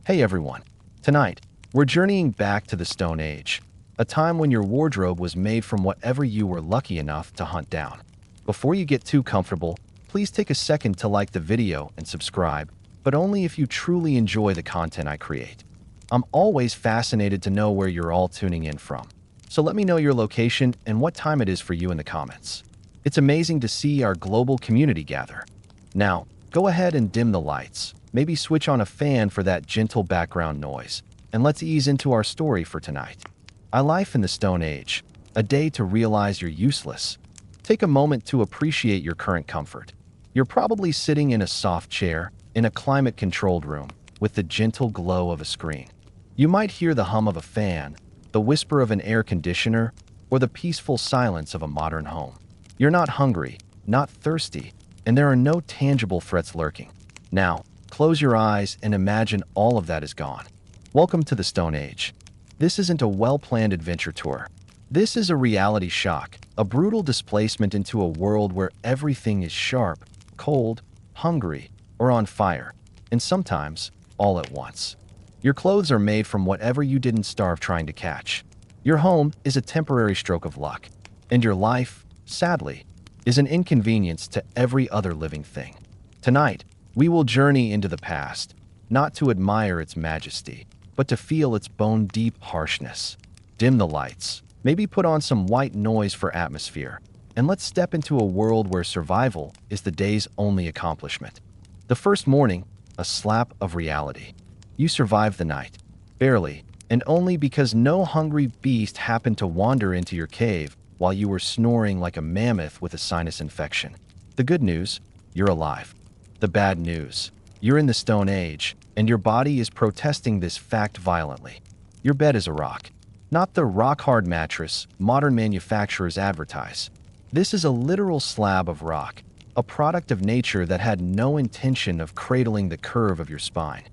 Hey everyone. Tonight, we're journeying back to the Stone Age, a time when your wardrobe was made from whatever you were lucky enough to hunt down. Before you get too comfortable, please take a second to like the video and subscribe, but only if you truly enjoy the content I create. I'm always fascinated to know where you're all tuning in from. So let me know your location and what time it is for you in the comments. It's amazing to see our global community gather. Now, go ahead and dim the lights. Maybe switch on a fan for that gentle background noise. And let's ease into our story for tonight. A life in the Stone Age. A day to realize you're useless. Take a moment to appreciate your current comfort. You're probably sitting in a soft chair, in a climate-controlled room, with the gentle glow of a screen. You might hear the hum of a fan, the whisper of an air conditioner, or the peaceful silence of a modern home. You're not hungry, not thirsty, and there are no tangible threats lurking. Now, close your eyes and imagine all of that is gone. Welcome to the Stone Age. This isn't a well-planned adventure tour. This is a reality shock, a brutal displacement into a world where everything is sharp, cold, hungry, or on fire, and sometimes all at once. Your clothes are made from whatever you didn't starve trying to catch. Your home is a temporary stroke of luck, and your life, sadly, is an inconvenience to every other living thing. Tonight, we will journey into the past, not to admire its majesty, but to feel its bone-deep harshness. Dim the lights, maybe put on some white noise for atmosphere, and let's step into a world where survival is the day's only accomplishment. The first morning, a slap of reality. You survived the night, barely, and only because no hungry beast happened to wander into your cave while you were snoring like a mammoth with a sinus infection. The good news, you're alive. The bad news, you're in the Stone Age, and your body is protesting this fact violently. Your bed is a rock, not the rock-hard mattress modern manufacturers advertise. This is a literal slab of rock, a product of nature that had no intention of cradling the curve of your spine.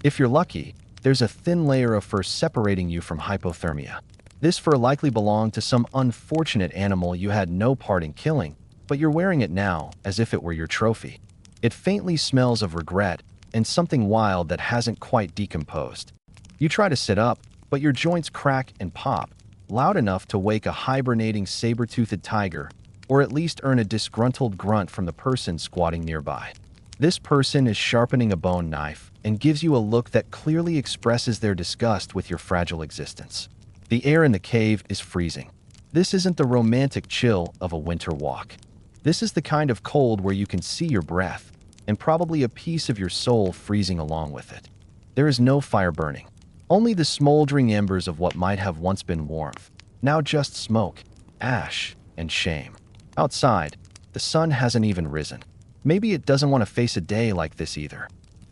If you're lucky, there's a thin layer of fur separating you from hypothermia. This fur likely belonged to some unfortunate animal you had no part in killing, but you're wearing it now as if it were your trophy. It faintly smells of regret and something wild that hasn't quite decomposed. You try to sit up, but your joints crack and pop, loud enough to wake a hibernating saber-toothed tiger, or at least earn a disgruntled grunt from the person squatting nearby. This person is sharpening a bone knife and gives you a look that clearly expresses their disgust with your fragile existence. The air in the cave is freezing. This isn't the romantic chill of a winter walk. This is the kind of cold where you can see your breath, and probably a piece of your soul freezing along with it. There is no fire burning, only the smoldering embers of what might have once been warmth, now just smoke, ash, and shame. Outside, the sun hasn't even risen. Maybe it doesn't want to face a day like this either.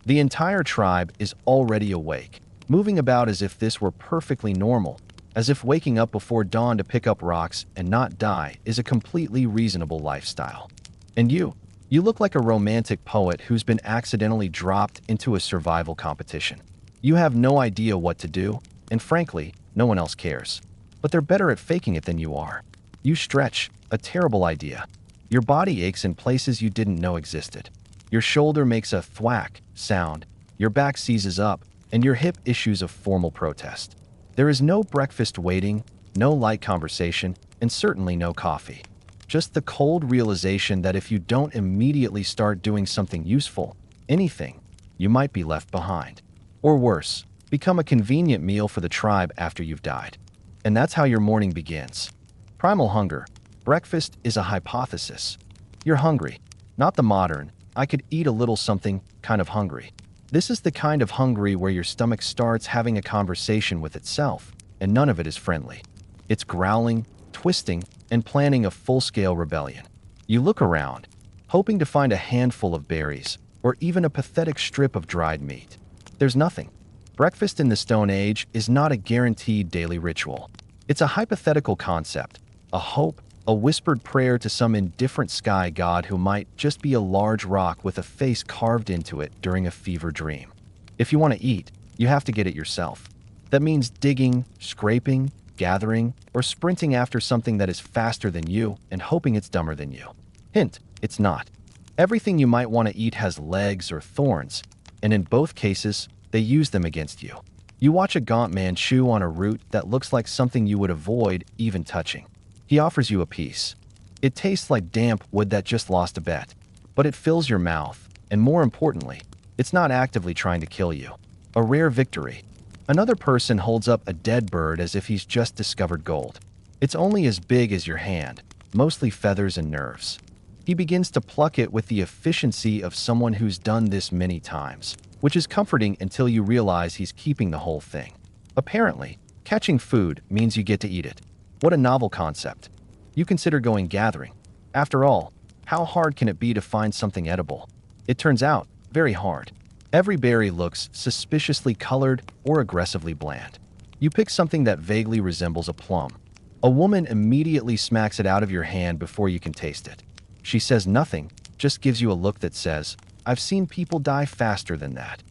The entire tribe is already awake, moving about as if this were perfectly normal, as if waking up before dawn to pick up rocks and not die is a completely reasonable lifestyle. And you look like a romantic poet who's been accidentally dropped into a survival competition. You have no idea what to do, and frankly, no one else cares. But they're better at faking it than you are. You stretch, a terrible idea. Your body aches in places you didn't know existed. Your shoulder makes a thwack sound, your back seizes up, and your hip issues a formal protest. There is no breakfast waiting, no light conversation, and certainly no coffee. Just the cold realization that if you don't immediately start doing something useful, anything, you might be left behind. Or worse, become a convenient meal for the tribe after you've died. And that's how your morning begins. Primal hunger. Breakfast is a hypothesis. You're hungry. Not the modern, I could eat a little something kind of hungry. This is the kind of hungry where your stomach starts having a conversation with itself, and none of it is friendly. It's growling, twisting, and planning a full-scale rebellion. You look around, hoping to find a handful of berries, or even a pathetic strip of dried meat. There's nothing. Breakfast in the Stone Age is not a guaranteed daily ritual. It's a hypothetical concept, a hope, a whispered prayer to some indifferent sky god who might just be a large rock with a face carved into it during a fever dream. If you want to eat, you have to get it yourself. That means digging, scraping, gathering, or sprinting after something that is faster than you and hoping it's dumber than you. Hint, it's not. Everything you might want to eat has legs or thorns, and in both cases, they use them against you. You watch a gaunt man chew on a root that looks like something you would avoid even touching. He offers you a piece. It tastes like damp wood that just lost a bet, but it fills your mouth, and more importantly, it's not actively trying to kill you. A rare victory. Another person holds up a dead bird as if he's just discovered gold. It's only as big as your hand, mostly feathers and nerves. He begins to pluck it with the efficiency of someone who's done this many times, which is comforting until you realize he's keeping the whole thing. Apparently, catching food means you get to eat it. What a novel concept. You consider going gathering. After all, how hard can it be to find something edible? It turns out, very hard. Every berry looks suspiciously colored or aggressively bland. You pick something that vaguely resembles a plum. A woman immediately smacks it out of your hand before you can taste it. She says nothing, just gives you a look that says, "I've seen people die faster than that."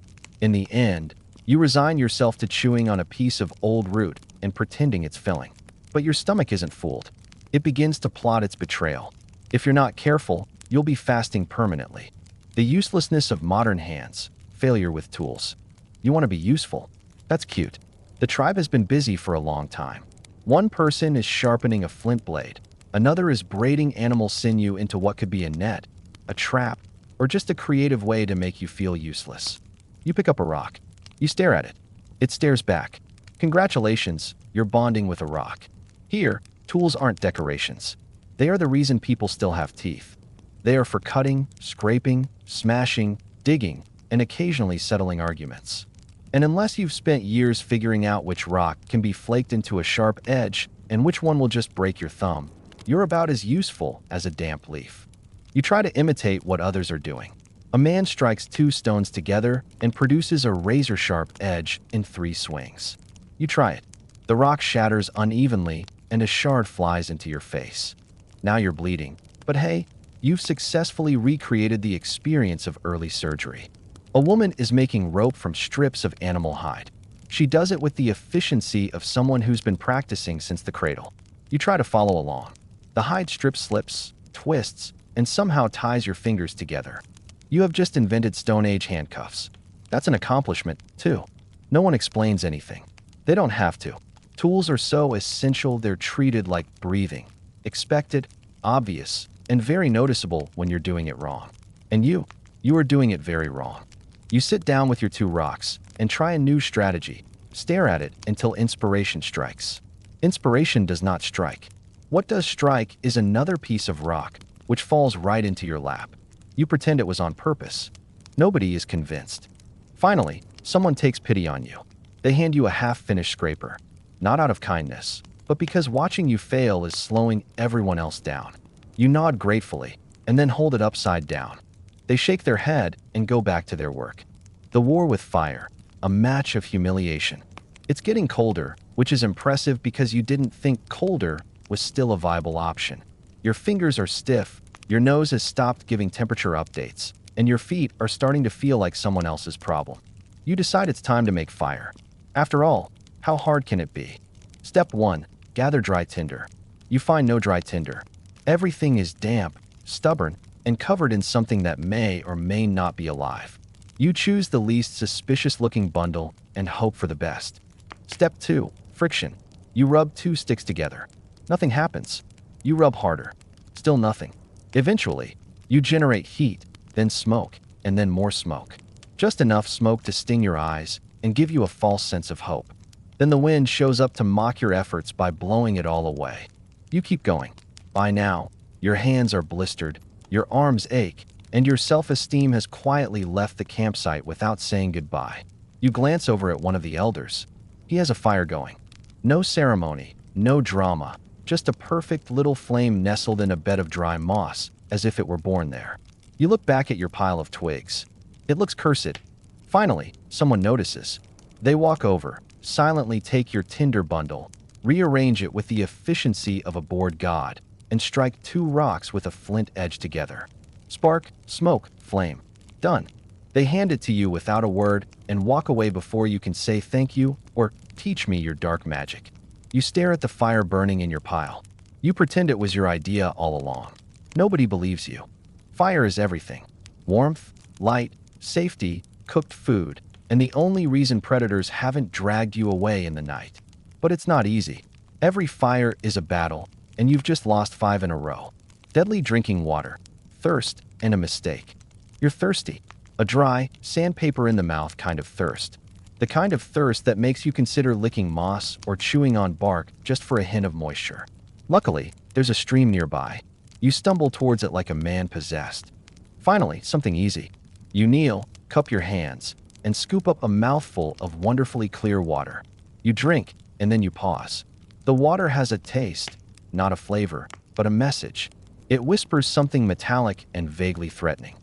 In the end, you resign yourself to chewing on a piece of old root and pretending it's filling. But your stomach isn't fooled. It begins to plot its betrayal. If you're not careful, you'll be fasting permanently. The uselessness of modern hands. Failure with tools. You want to be useful. That's cute. The tribe has been busy for a long time. One person is sharpening a flint blade. Another is braiding animal sinew into what could be a net, a trap, or just a creative way to make you feel useless. You pick up a rock. You stare at it. It stares back. Congratulations, you're bonding with a rock. Here, tools aren't decorations. They are the reason people still have teeth. They are for cutting, scraping, smashing, digging, and occasionally settling arguments. And unless you've spent years figuring out which rock can be flaked into a sharp edge and which one will just break your thumb, you're about as useful as a damp leaf. You try to imitate what others are doing. A man strikes two stones together and produces a razor-sharp edge in 3 swings. You try it. The rock shatters unevenly and a shard flies into your face. Now you're bleeding. But hey, you've successfully recreated the experience of early surgery. A woman is making rope from strips of animal hide. She does it with the efficiency of someone who's been practicing since the cradle. You try to follow along. The hide strip slips, twists, and somehow ties your fingers together. You have just invented Stone Age handcuffs. That's an accomplishment, too. No one explains anything. They don't have to. Tools are so essential they're treated like breathing. Expected, obvious, and very noticeable when you're doing it wrong. And you are doing it very wrong. You sit down with your 2 rocks and try a new strategy. Stare at it until inspiration strikes. Inspiration does not strike. What does strike is another piece of rock, which falls right into your lap. You pretend it was on purpose. Nobody is convinced. Finally, someone takes pity on you. They hand you a half-finished scraper. Not out of kindness, but because watching you fail is slowing everyone else down. You nod gratefully, and then hold it upside down. They shake their head and go back to their work. The war with fire, a match of humiliation. It's getting colder, which is impressive because you didn't think colder was still a viable option. Your fingers are stiff, your nose has stopped giving temperature updates, and your feet are starting to feel like someone else's problem. You decide it's time to make fire. After all, how hard can it be? Step 1. Gather dry tinder. You find no dry tinder. Everything is damp, stubborn, and covered in something that may or may not be alive. You choose the least suspicious-looking bundle and hope for the best. Step 2. Friction. You rub 2 sticks together. Nothing happens. You rub harder. Still nothing. Eventually, you generate heat, then smoke, and then more smoke. Just enough smoke to sting your eyes and give you a false sense of hope. Then the wind shows up to mock your efforts by blowing it all away. You keep going. By now, your hands are blistered, your arms ache, and your self-esteem has quietly left the campsite without saying goodbye. You glance over at one of the elders. He has a fire going. No ceremony, no drama, just a perfect little flame nestled in a bed of dry moss, as if it were born there. You look back at your pile of twigs. It looks cursed. Finally, someone notices. They walk over, silently take your tinder bundle, rearrange it with the efficiency of a bored god, and strike 2 rocks with a flint edge together. Spark, smoke, flame. Done. They hand it to you without a word and walk away before you can say thank you or teach me your dark magic. You stare at the fire burning in your pile. You pretend it was your idea all along. Nobody believes you. Fire is everything. Warmth, light, safety, cooked food. and the only reason predators haven't dragged you away in the night. But it's not easy. Every fire is a battle, and you've just lost 5 in a row. Deadly drinking water, thirst, and a mistake. You're thirsty. A dry, sandpaper in the mouth kind of thirst. The kind of thirst that makes you consider licking moss or chewing on bark just for a hint of moisture. Luckily, there's a stream nearby. You stumble towards it like a man possessed. Finally, something easy. You kneel, cup your hands, and scoop up a mouthful of wonderfully clear water. You drink, and then you pause. The water has a taste, not a flavor, but a message. It whispers something metallic and vaguely threatening.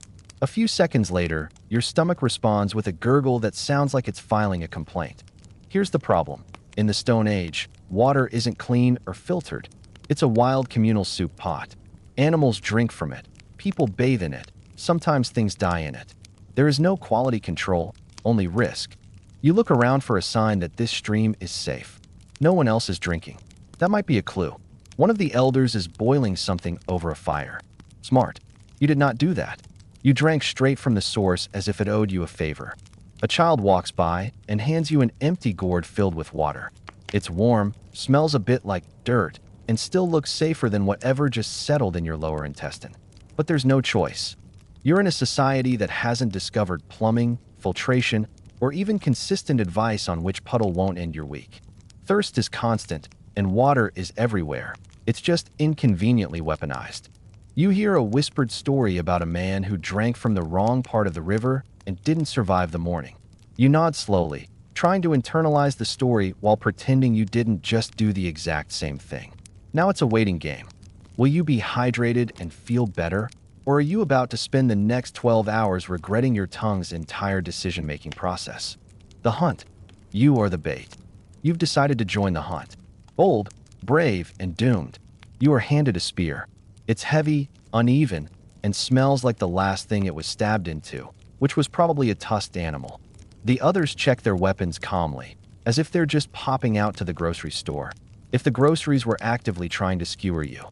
A few seconds later, your stomach responds with a gurgle that sounds like it's filing a complaint. Here's the problem. In the Stone Age, water isn't clean or filtered. It's a wild communal soup pot. Animals drink from it. People bathe in it. Sometimes things die in it. There is no quality control, only risk. You look around for a sign that this stream is safe. No one else is drinking. That might be a clue. One of the elders is boiling something over a fire. Smart. You did not do that. You drank straight from the source as if it owed you a favor. A child walks by and hands you an empty gourd filled with water. It's warm, smells a bit like dirt, and still looks safer than whatever just settled in your lower intestine. But there's no choice. You're in a society that hasn't discovered plumbing, filtration, or even consistent advice on which puddle won't end your week. Thirst is constant, and water is everywhere. It's just inconveniently weaponized. You hear a whispered story about a man who drank from the wrong part of the river and didn't survive the morning. You nod slowly, trying to internalize the story while pretending you didn't just do the exact same thing. Now it's a waiting game. Will you be hydrated and feel better, or are you about to spend the next 12 hours regretting your tongue's entire decision-making process? The hunt. You are the bait. You've decided to join the hunt. Bold, brave, and doomed. You are handed a spear. It's heavy, uneven, and smells like the last thing it was stabbed into, which was probably a tusked animal. The others check their weapons calmly, as if they're just popping out to the grocery store. If the groceries were actively trying to skewer you.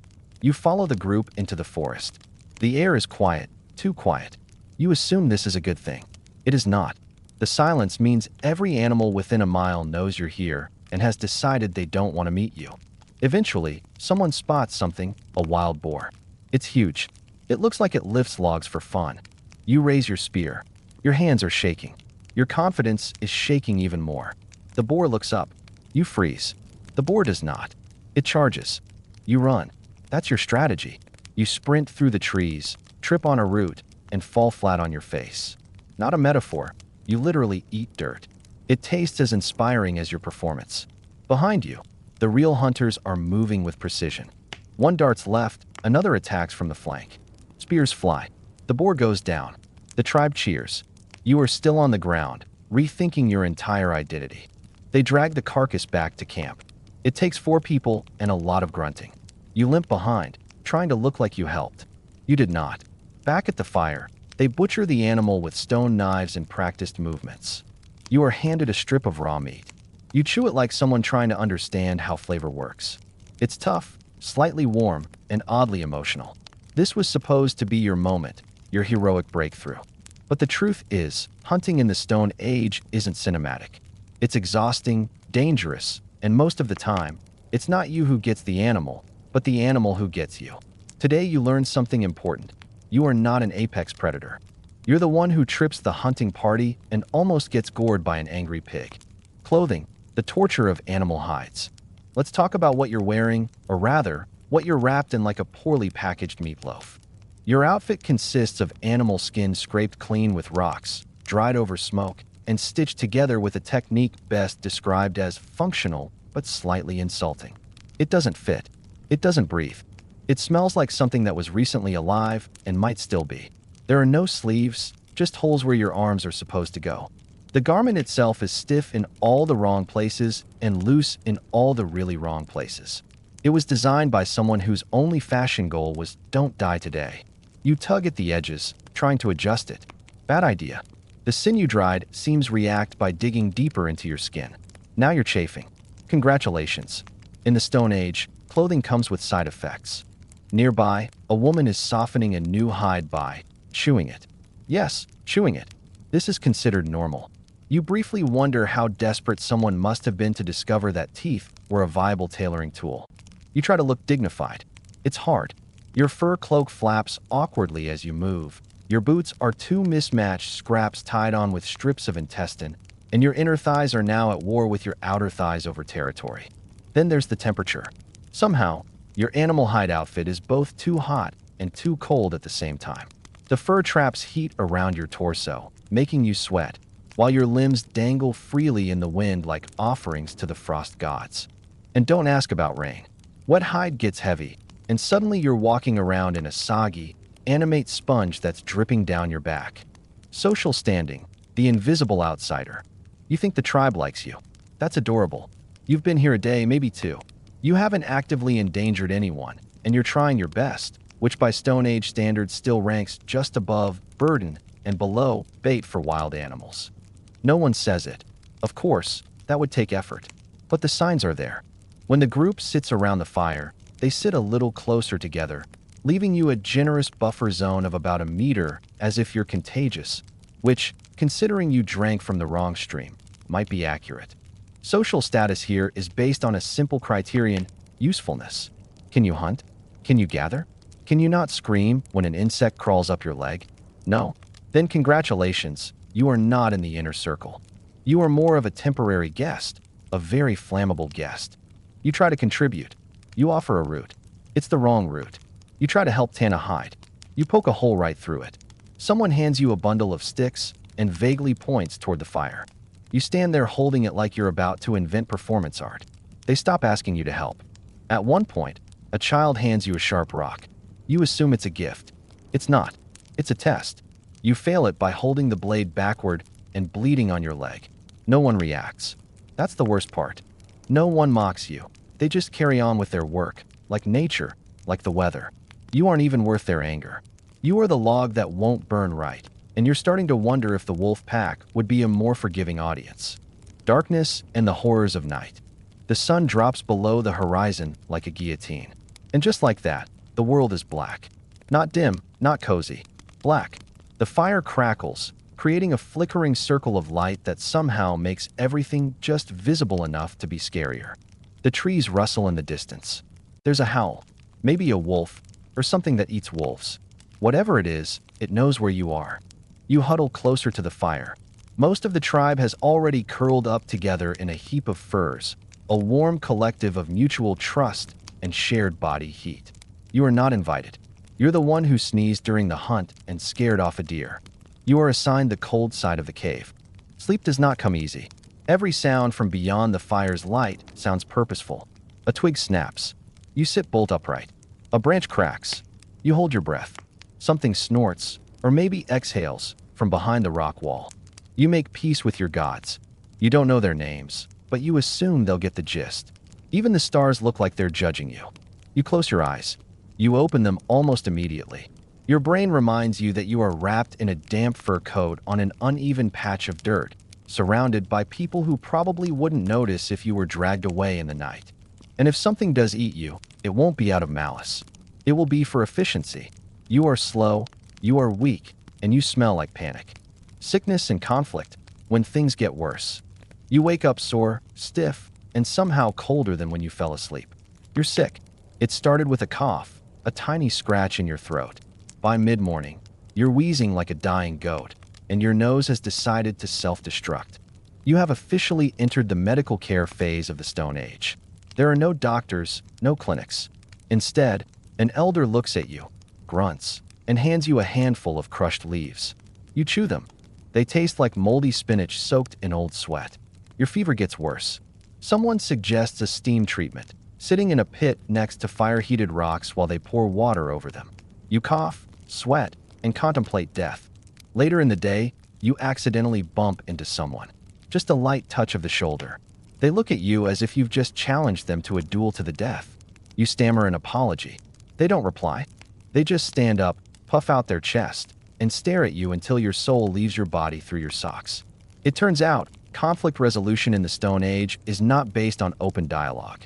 You follow the group into the forest. The air is quiet, too quiet. You assume this is a good thing. It is not. The silence means every animal within a mile knows you're here and has decided they don't want to meet you. Eventually, someone spots something, a wild boar. It's huge. It looks like it lifts logs for fun. You raise your spear. Your hands are shaking. Your confidence is shaking even more. The boar looks up. You freeze. The boar does not. It charges. You run. That's your strategy. You sprint through the trees, trip on a root, and fall flat on your face. Not a metaphor. You literally eat dirt. It tastes as inspiring as your performance. Behind you, the real hunters are moving with precision. One darts left, another attacks from the flank. Spears fly. The boar goes down. The tribe cheers. You are still on the ground, rethinking your entire identity. They drag the carcass back to camp. It takes 4 people and a lot of grunting. You limp behind, trying to look like you helped. You did not. Back at the fire, they butcher the animal with stone knives and practiced movements. You are handed a strip of raw meat. You chew it like someone trying to understand how flavor works. It's tough, slightly warm, and oddly emotional. This was supposed to be your moment, your heroic breakthrough. But the truth is, hunting in the Stone Age isn't cinematic. It's exhausting, dangerous, and most of the time, it's not you who gets the animal, but the animal who gets you. Today you learned something important. You are not an apex predator. You're the one who trips the hunting party and almost gets gored by an angry pig. Clothing, the torture of animal hides. Let's talk about what you're wearing, or rather, what you're wrapped in like a poorly packaged meatloaf. Your outfit consists of animal skin scraped clean with rocks, dried over smoke, and stitched together with a technique best described as functional but slightly insulting. It doesn't fit. It doesn't breathe. It smells like something that was recently alive and might still be. There are no sleeves, just holes where your arms are supposed to go. The garment itself is stiff in all the wrong places and loose in all the really wrong places. It was designed by someone whose only fashion goal was "don't die today." You tug at the edges, trying to adjust it. Bad idea. The sinew dried seams react by digging deeper into your skin. Now you're chafing. Congratulations. In the Stone Age, clothing comes with side effects. Nearby, a woman is softening a new hide by chewing it. Yes, chewing it. This is considered normal. You briefly wonder how desperate someone must have been to discover that teeth were a viable tailoring tool. You try to look dignified. It's hard. Your fur cloak flaps awkwardly as you move. Your boots are two mismatched scraps tied on with strips of intestine, and your inner thighs are now at war with your outer thighs over territory. Then there's the temperature. Somehow, your animal hide outfit is both too hot and too cold at the same time. The fur traps heat around your torso, making you sweat, while your limbs dangle freely in the wind like offerings to the frost gods. And don't ask about rain. Wet hide gets heavy, and suddenly you're walking around in a soggy, animate sponge that's dripping down your back. Social standing, the invisible outsider. You think the tribe likes you. That's adorable. You've been here a day, maybe two. You haven't actively endangered anyone, and you're trying your best, which by Stone Age standards still ranks just above burden and below bait for wild animals. No one says it. Of course, that would take effort. But the signs are there. When the group sits around the fire, they sit a little closer together, leaving you a generous buffer zone of about a meter, as if you're contagious, which, considering you drank from the wrong stream, might be accurate. Social status here is based on a simple criterion: usefulness. Can you hunt? Can you gather? Can you not scream when an insect crawls up your leg? No? Then congratulations, you are not in the inner circle. You are more of a temporary guest, a very flammable guest. You try to contribute. You offer a route. It's the wrong route. You try to help tan a hide. You poke a hole right through it. Someone hands you a bundle of sticks and vaguely points toward the fire. You stand there holding it like you're about to invent performance art. They stop asking you to help. At one point, a child hands you a sharp rock. You assume it's a gift. It's not. It's a test. You fail it by holding the blade backward and bleeding on your leg. No one reacts. That's the worst part. No one mocks you. They just carry on with their work, like nature, like the weather. You aren't even worth their anger. You are the log that won't burn right, and you're starting to wonder if the wolf pack would be a more forgiving audience. Darkness and the horrors of night. The sun drops below the horizon like a guillotine. And just like that, the world is black. Not dim, not cozy. Black. The fire crackles, creating a flickering circle of light that somehow makes everything just visible enough to be scarier. The trees rustle in the distance. There's a howl. Maybe a wolf, or something that eats wolves. Whatever it is, it knows where you are. You huddle closer to the fire. Most of the tribe has already curled up together in a heap of furs, a warm collective of mutual trust and shared body heat. You are not invited. You're the one who sneezed during the hunt and scared off a deer. You are assigned the cold side of the cave. Sleep does not come easy. Every sound from beyond the fire's light sounds purposeful. A twig snaps. You sit bolt upright. A branch cracks. You hold your breath. Something snorts, or maybe exhales, from behind the rock wall. You make peace with your gods. You don't know their names, but you assume they'll get the gist. Even the stars look like they're judging you. You close your eyes. You open them almost immediately. Your brain reminds you that you are wrapped in a damp fur coat on an uneven patch of dirt, surrounded by people who probably wouldn't notice if you were dragged away in the night. And if something does eat you, it won't be out of malice. It will be for efficiency. You are slow, you are weak, and you smell like panic. Sickness and conflict, when things get worse. You wake up sore, stiff, and somehow colder than when you fell asleep. You're sick. It started with a cough, a tiny scratch in your throat. By mid-morning, you're wheezing like a dying goat, and your nose has decided to self-destruct. You have officially entered the medical care phase of the Stone Age. There are no doctors, no clinics. Instead, an elder looks at you, grunts, and hands you a handful of crushed leaves. You chew them. They taste like moldy spinach soaked in old sweat. Your fever gets worse. Someone suggests a steam treatment, sitting in a pit next to fire-heated rocks while they pour water over them. You cough, sweat, and contemplate death. Later in the day, you accidentally bump into someone. Just a light touch of the shoulder. They look at you as if you've just challenged them to a duel to the death. You stammer an apology. They don't reply. They just stand up, puff out their chest, and stare at you until your soul leaves your body through your socks. It turns out, conflict resolution in the Stone Age is not based on open dialogue.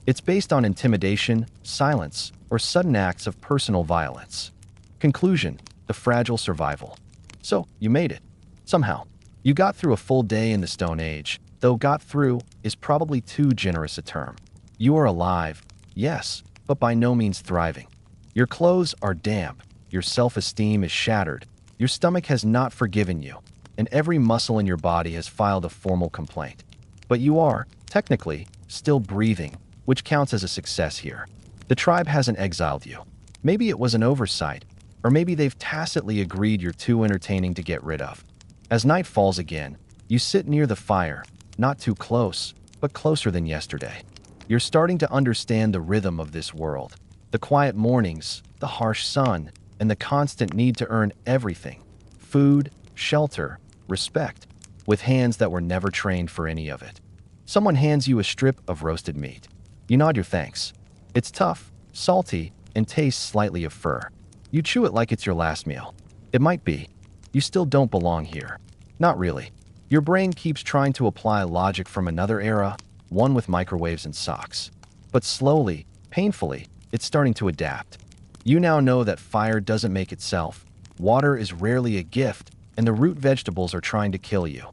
It's based on intimidation, silence, or sudden acts of personal violence. Conclusion: the fragile survival. So, you made it. Somehow. You got through a full day in the Stone Age, though got through is probably too generous a term. You are alive, yes, but by no means thriving. Your clothes are damp, your self-esteem is shattered, your stomach has not forgiven you, and every muscle in your body has filed a formal complaint. But you are, technically, still breathing, which counts as a success here. The tribe hasn't exiled you. Maybe it was an oversight, or maybe they've tacitly agreed you're too entertaining to get rid of. As night falls again, you sit near the fire, not too close, but closer than yesterday. You're starting to understand the rhythm of this world. The quiet mornings, the harsh sun, and the constant need to earn everything. Food, shelter, respect, with hands that were never trained for any of it. Someone hands you a strip of roasted meat. You nod your thanks. It's tough, salty, and tastes slightly of fur. You chew it like it's your last meal. It might be. You still don't belong here. Not really. Your brain keeps trying to apply logic from another era, one with microwaves and socks. But slowly, painfully, it's starting to adapt. You now know that fire doesn't make itself, water is rarely a gift, and the root vegetables are trying to kill you.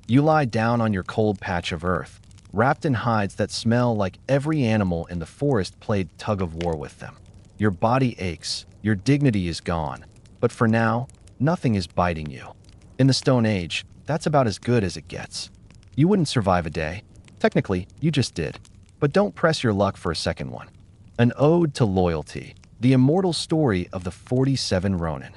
You lie down on your cold patch of earth, wrapped in hides that smell like every animal in the forest played tug-of-war with them. Your body aches, your dignity is gone, but for now, nothing is biting you. In the Stone Age, that's about as good as it gets. You wouldn't survive a day. Technically, you just did. But don't press your luck for a second one. An ode to loyalty, the immortal story of the 47 Ronin.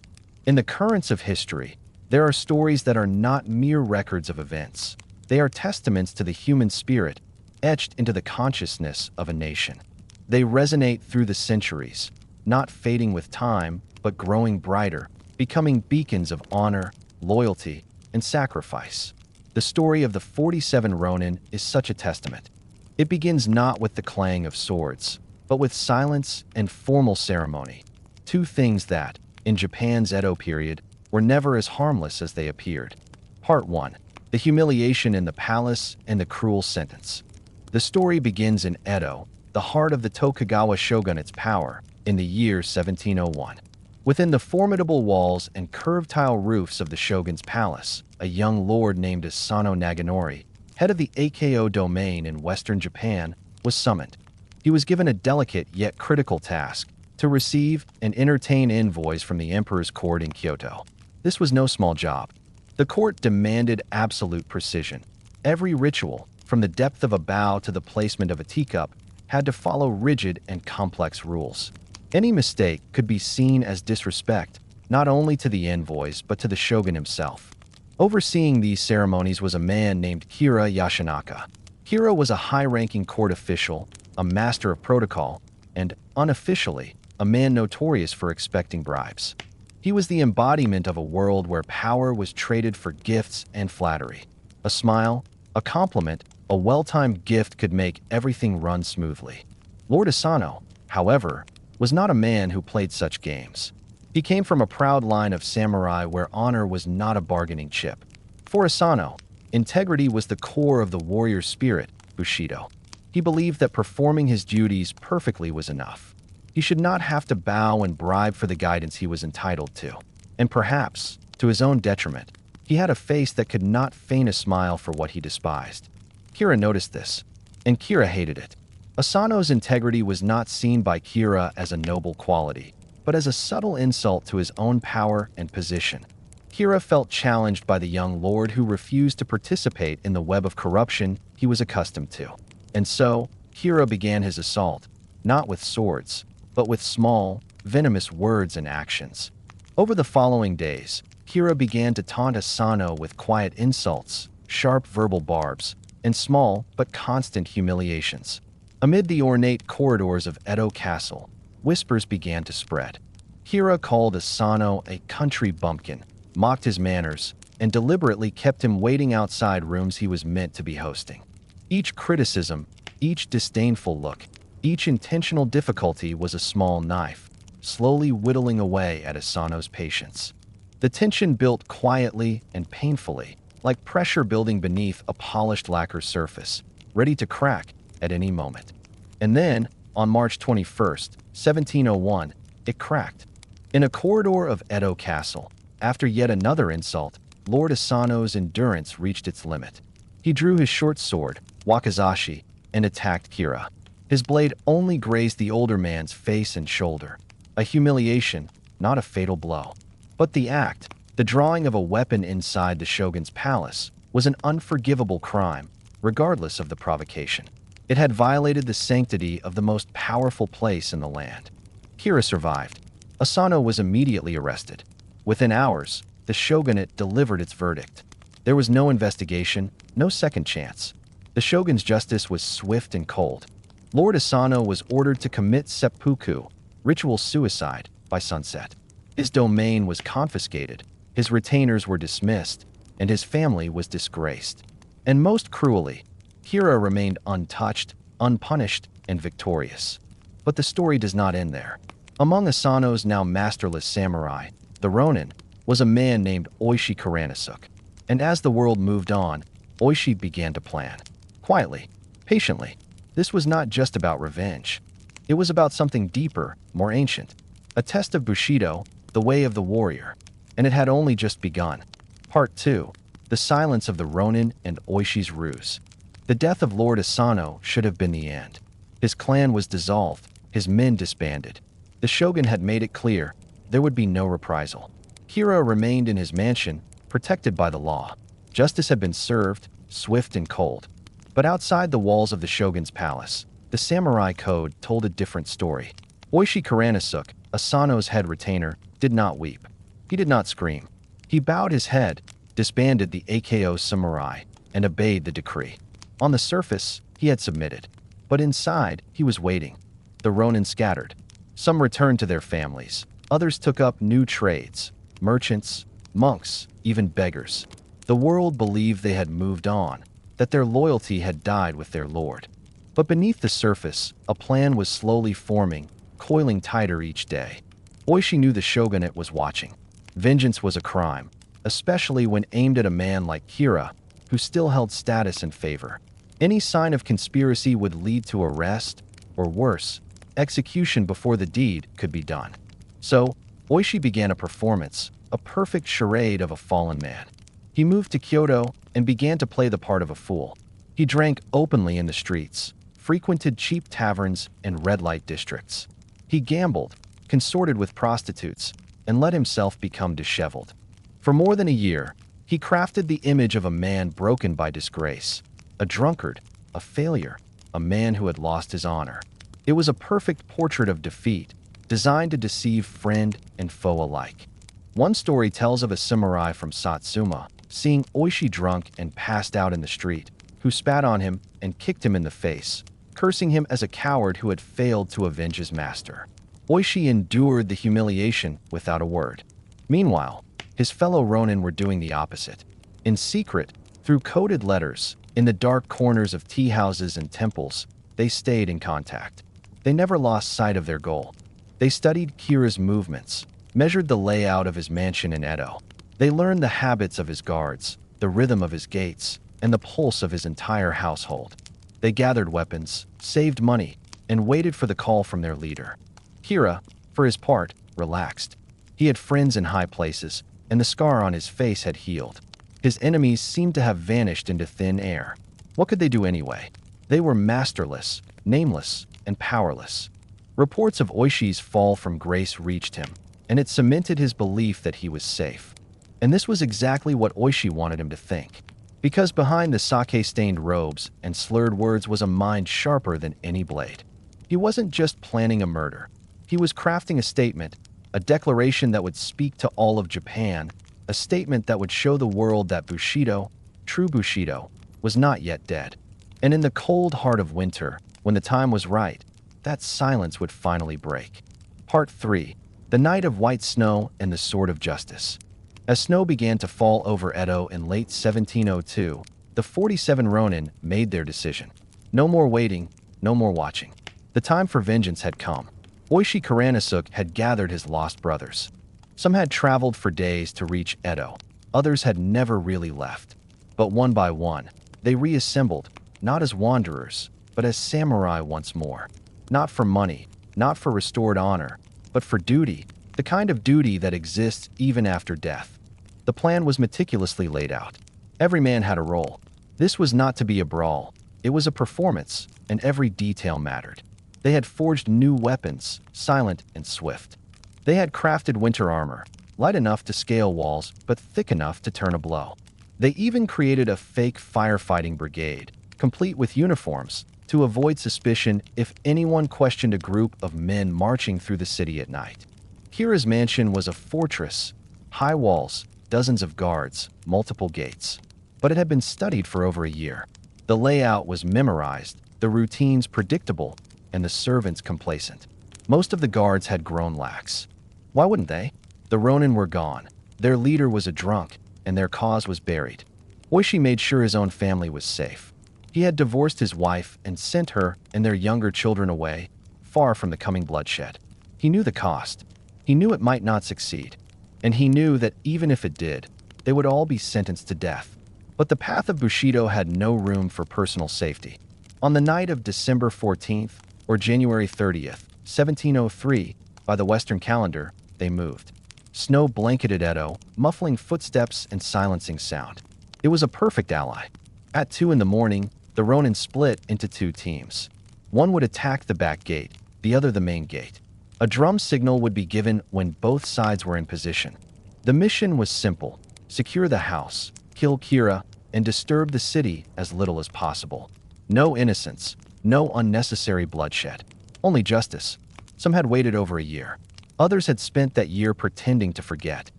In the currents of history, there are stories that are not mere records of events. They are testaments to the human spirit, etched into the consciousness of a nation. They resonate through the centuries, not fading with time, but growing brighter, becoming beacons of honor, loyalty, and sacrifice. The story of the 47 Ronin is such a testament. It begins not with the clang of swords, but with silence and formal ceremony, two things that, in Japan's Edo period, were never as harmless as they appeared. Part 1. The humiliation in the palace and the cruel sentence. The story begins in Edo, the heart of the Tokugawa shogunate's power, in the year 1701. Within the formidable walls and curved tile roofs of the shogun's palace, a young lord named Asano Naganori, head of the Ako domain in western Japan, was summoned. He was given a delicate yet critical task to receive and entertain envoys from the emperor's court in Kyoto. This was no small job. The court demanded absolute precision. Every ritual, from the depth of a bow to the placement of a teacup, had to follow rigid and complex rules. Any mistake could be seen as disrespect, not only to the envoys but to the shogun himself. Overseeing these ceremonies was a man named Kira Yashinaka. Kira was a high-ranking court official, a master of protocol, and, unofficially, a man notorious for expecting bribes. He was the embodiment of a world where power was traded for gifts and flattery. A smile, a compliment, a well-timed gift could make everything run smoothly. Lord Asano, however, was not a man who played such games. He came from a proud line of samurai where honor was not a bargaining chip. For Asano, integrity was the core of the warrior spirit, Bushido. He believed that performing his duties perfectly was enough. He should not have to bow and bribe for the guidance he was entitled to. And perhaps, to his own detriment, he had a face that could not feign a smile for what he despised. Kira noticed this, and Kira hated it. Asano's integrity was not seen by Kira as a noble quality, but as a subtle insult to his own power and position. Kira felt challenged by the young lord who refused to participate in the web of corruption he was accustomed to. And so, Kira began his assault, not with swords, but with small, venomous words and actions. Over the following days, Kira began to taunt Asano with quiet insults, sharp verbal barbs, and small but constant humiliations. Amid the ornate corridors of Edo Castle, whispers began to spread. Kira called Asano a country bumpkin, mocked his manners, and deliberately kept him waiting outside rooms he was meant to be hosting. Each criticism, each disdainful look, each intentional difficulty was a small knife, slowly whittling away at Asano's patience. The tension built quietly and painfully, like pressure building beneath a polished lacquer surface, ready to crack at any moment. And then, on March 21st, 1701, it cracked. In a corridor of Edo Castle, after yet another insult, Lord Asano's endurance reached its limit. He drew his short sword, wakizashi, and attacked Kira. His blade only grazed the older man's face and shoulder. A humiliation, not a fatal blow. But the act, the drawing of a weapon inside the shogun's palace, was an unforgivable crime, regardless of the provocation. It had violated the sanctity of the most powerful place in the land. Kira survived. Asano was immediately arrested. Within hours, the shogunate delivered its verdict. There was no investigation, no second chance. The shogun's justice was swift and cold. Lord Asano was ordered to commit seppuku, ritual suicide, by sunset. His domain was confiscated, his retainers were dismissed, and his family was disgraced. And most cruelly, Kira remained untouched, unpunished, and victorious. But the story does not end there. Among Asano's now masterless samurai, the Ronin, was a man named Oishi Kuranasuke. And as the world moved on, Oishi began to plan. Quietly, patiently. This was not just about revenge. It was about something deeper, more ancient. A test of Bushido, the way of the warrior. And it had only just begun. Part 2. The silence of the Ronin and Oishi's ruse. The death of Lord Asano should have been the end. His clan was dissolved, his men disbanded. The shogun had made it clear there would be no reprisal. Kira remained in his mansion, protected by the law. Justice had been served, swift and cold. But outside the walls of the shogun's palace, the samurai code told a different story. Oishi Kuranasuke, Asano's head retainer, did not weep. He did not scream. He bowed his head, disbanded the AKO samurai, and obeyed the decree. On the surface, he had submitted. But inside, he was waiting. The Ronin scattered. Some returned to their families. Others took up new trades. Merchants, monks, even beggars. The world believed they had moved on, that their loyalty had died with their lord. But beneath the surface, a plan was slowly forming, coiling tighter each day. Oishi knew the shogunate was watching. Vengeance was a crime, especially when aimed at a man like Kira, who still held status and favor. Any sign of conspiracy would lead to arrest, or worse, execution before the deed could be done. So, Oishi began a performance, a perfect charade of a fallen man. He moved to Kyoto and began to play the part of a fool. He drank openly in the streets, frequented cheap taverns and red light districts. He gambled, consorted with prostitutes, and let himself become disheveled. For more than a year, he crafted the image of a man broken by disgrace, a drunkard, a failure, a man who had lost his honor. It was a perfect portrait of defeat, designed to deceive friend and foe alike. One story tells of a samurai from Satsuma seeing Oishi drunk and passed out in the street, who spat on him and kicked him in the face, cursing him as a coward who had failed to avenge his master. Oishi endured the humiliation without a word. Meanwhile, his fellow Ronin were doing the opposite. In secret, through coded letters, in the dark corners of tea houses and temples, they stayed in contact. They never lost sight of their goal. They studied Kira's movements, measured the layout of his mansion in Edo. They learned the habits of his guards, the rhythm of his gates, and the pulse of his entire household. They gathered weapons, saved money, and waited for the call from their leader. Kira, for his part, relaxed. He had friends in high places, and the scar on his face had healed. His enemies seemed to have vanished into thin air. What could they do anyway? They were masterless, nameless, and powerless. Reports of Oishi's fall from grace reached him, and it cemented his belief that he was safe. And this was exactly what Oishi wanted him to think. Because behind the sake-stained robes and slurred words was a mind sharper than any blade. He wasn't just planning a murder. He was crafting a statement, a declaration that would speak to all of Japan, a statement that would show the world that Bushido, true Bushido, was not yet dead. And in the cold heart of winter, when the time was right, that silence would finally break. Part 3. The Night of White Snow and the Sword of Justice. As snow began to fall over Edo in late 1702, the 47 Ronin made their decision. No more waiting, no more watching. The time for vengeance had come. Oishi Kuranasuke had gathered his lost brothers. Some had traveled for days to reach Edo. Others had never really left. But one by one, they reassembled, not as wanderers, but as samurai once more. Not for money, not for restored honor, but for duty, the kind of duty that exists even after death. The plan was meticulously laid out. Every man had a role. This was not to be a brawl. It was a performance, and every detail mattered. They had forged new weapons, silent and swift. They had crafted winter armor, light enough to scale walls, but thick enough to turn a blow. They even created a fake firefighting brigade, complete with uniforms, to avoid suspicion if anyone questioned a group of men marching through the city at night. Kira's mansion was a fortress, high walls, dozens of guards, multiple gates. But it had been studied for over a year. The layout was memorized, the routines predictable, and the servants complacent. Most of the guards had grown lax. Why wouldn't they? The Ronin were gone. Their leader was a drunk, and their cause was buried. Oishi made sure his own family was safe. He had divorced his wife and sent her and their younger children away, far from the coming bloodshed. He knew the cost. He knew it might not succeed. And he knew that even if it did, they would all be sentenced to death. But the path of Bushido had no room for personal safety. On the night of December 14th, or January 30th, 1703, by the Western calendar, they moved. Snow blanketed Edo, muffling footsteps and silencing sound. It was a perfect ally. At 2 in the morning, the Ronin split into 2 teams. One would attack the back gate, the other the main gate. A drum signal would be given when both sides were in position. The mission was simple: secure the house, kill Kira, and disturb the city as little as possible. No innocents, no unnecessary bloodshed. Only justice. Some had waited over a year. Others had spent that year pretending to forget.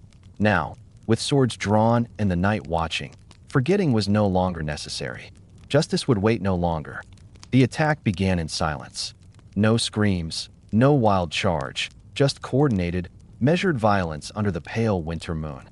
Now, with swords drawn and the night watching, forgetting was no longer necessary. Justice would wait no longer. The attack began in silence. No screams, no wild charge, just coordinated, measured violence under the pale winter moon.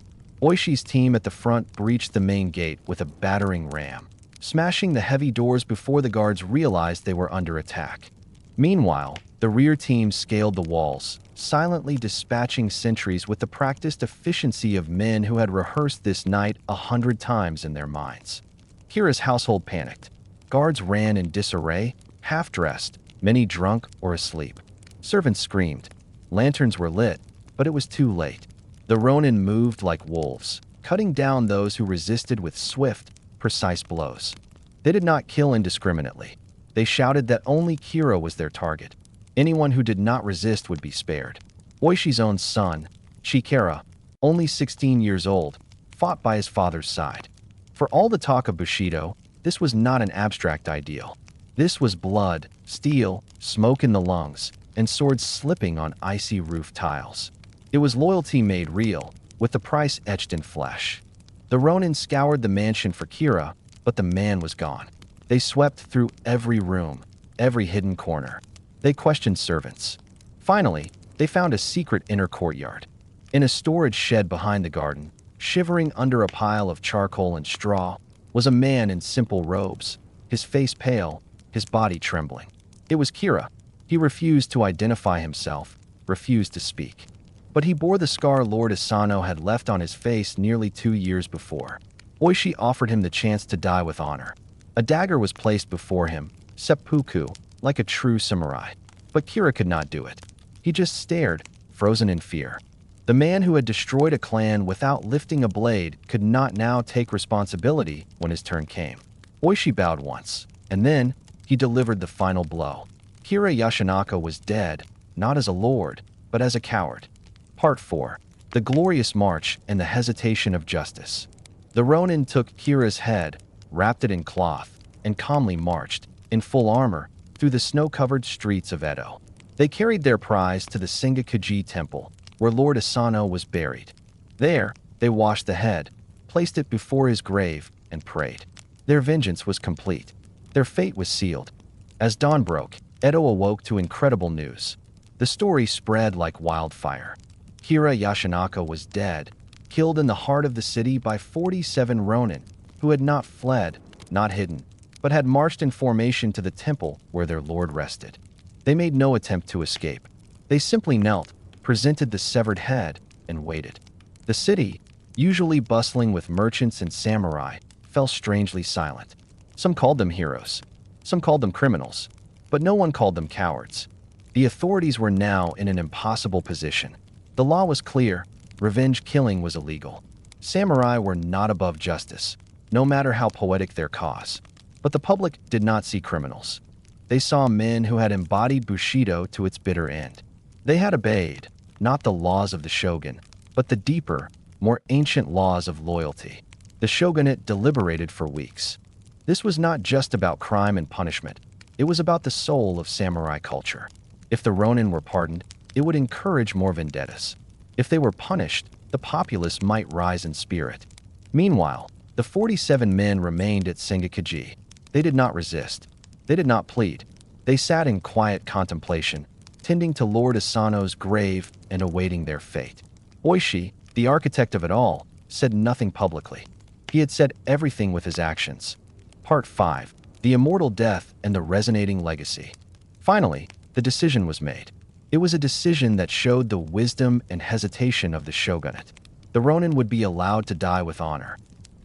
Oishi's team at the front breached the main gate with a battering ram, smashing the heavy doors before the guards realized they were under attack. Meanwhile, the rear team scaled the walls, silently dispatching sentries with the practiced efficiency of men who had rehearsed this night 100 times in their minds. Kira's household panicked. Guards ran in disarray, half-dressed, many drunk or asleep. Servants screamed. Lanterns were lit, but it was too late. The Ronin moved like wolves, cutting down those who resisted with swift, precise blows. They did not kill indiscriminately. They shouted that only Kira was their target. Anyone who did not resist would be spared. Oishi's own son, Chikara, only 16 years old, fought by his father's side. For all the talk of Bushido, this was not an abstract ideal. This was blood, steel, smoke in the lungs, and swords slipping on icy roof tiles. It was loyalty made real, with the price etched in flesh. The Ronin scoured the mansion for Kira, but the man was gone. They swept through every room, every hidden corner. They questioned servants. Finally, they found a secret inner courtyard. In a storage shed behind the garden, shivering under a pile of charcoal and straw, was a man in simple robes, his face pale, his body trembling. It was Kira. He refused to identify himself, refused to speak. But he bore the scar Lord Asano had left on his face nearly 2 years before. Oishi offered him the chance to die with honor. A dagger was placed before him, seppuku, like a true samurai. But Kira could not do it. He just stared, frozen in fear. The man who had destroyed a clan without lifting a blade could not now take responsibility when his turn came. Oishi bowed once, and then he delivered the final blow. Kira Yashinaka was dead, not as a lord, but as a coward. Part 4. The Glorious March and the Hesitation of Justice. The Ronin took Kira's head, wrapped it in cloth, and calmly marched, in full armor, through the snow-covered streets of Edo. They carried their prize to the Sengakuji Temple, where Lord Asano was buried. There, they washed the head, placed it before his grave, and prayed. Their vengeance was complete. Their fate was sealed. As dawn broke, Edo awoke to incredible news. The story spread like wildfire. Kira Yashinaka was dead, killed in the heart of the city by 47 Ronin, who had not fled, not hidden, but had marched in formation to the temple where their lord rested. They made no attempt to escape. They simply knelt, presented the severed head, and waited. The city, usually bustling with merchants and samurai, fell strangely silent. Some called them heroes. Some called them criminals. But no one called them cowards. The authorities were now in an impossible position. The law was clear. Revenge killing was illegal. Samurai were not above justice, no matter how poetic their cause. But the public did not see criminals. They saw men who had embodied Bushido to its bitter end. They had obeyed, not the laws of the shogun, but the deeper, more ancient laws of loyalty. The shogunate deliberated for weeks. This was not just about crime and punishment. It was about the soul of samurai culture. If the Ronin were pardoned, it would encourage more vendettas. If they were punished, the populace might rise in spirit. Meanwhile, the 47 men remained at Sengakuji. They did not resist. They did not plead. They sat in quiet contemplation, tending to Lord Asano's grave and awaiting their fate. Oishi, the architect of it all, said nothing publicly. He had said everything with his actions. Part 5. The Immortal Death and the Resonating Legacy. Finally, the decision was made. It was a decision that showed the wisdom and hesitation of the shogunate. The Ronin would be allowed to die with honor.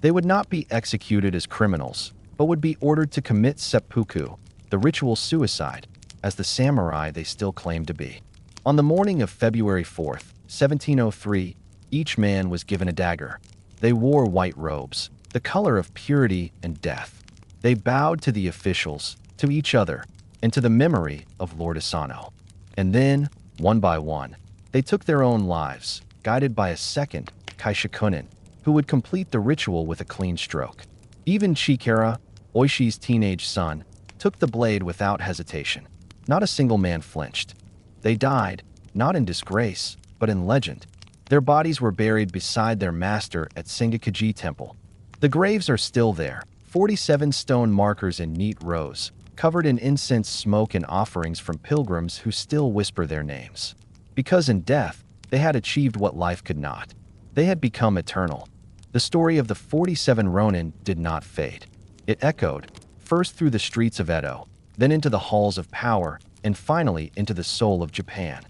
They would not be executed as criminals, but would be ordered to commit seppuku, the ritual suicide, as the samurai they still claimed to be. On the morning of February 4th, 1703, each man was given a dagger. They wore white robes, the color of purity and death. They bowed to the officials, to each other, and to the memory of Lord Asano. And then, one by one, they took their own lives, guided by a second, Kaishakunin, who would complete the ritual with a clean stroke. Even Chikara, Oishi's teenage son, took the blade without hesitation. Not a single man flinched. They died, not in disgrace, but in legend. Their bodies were buried beside their master at Sengakuji Temple. The graves are still there, 47 stone markers in neat rows, covered in incense smoke and offerings from pilgrims who still whisper their names. Because in death, they had achieved what life could not. They had become eternal. The story of the 47 Ronin did not fade. It echoed, first through the streets of Edo, then into the halls of power, and finally into the soul of Japan.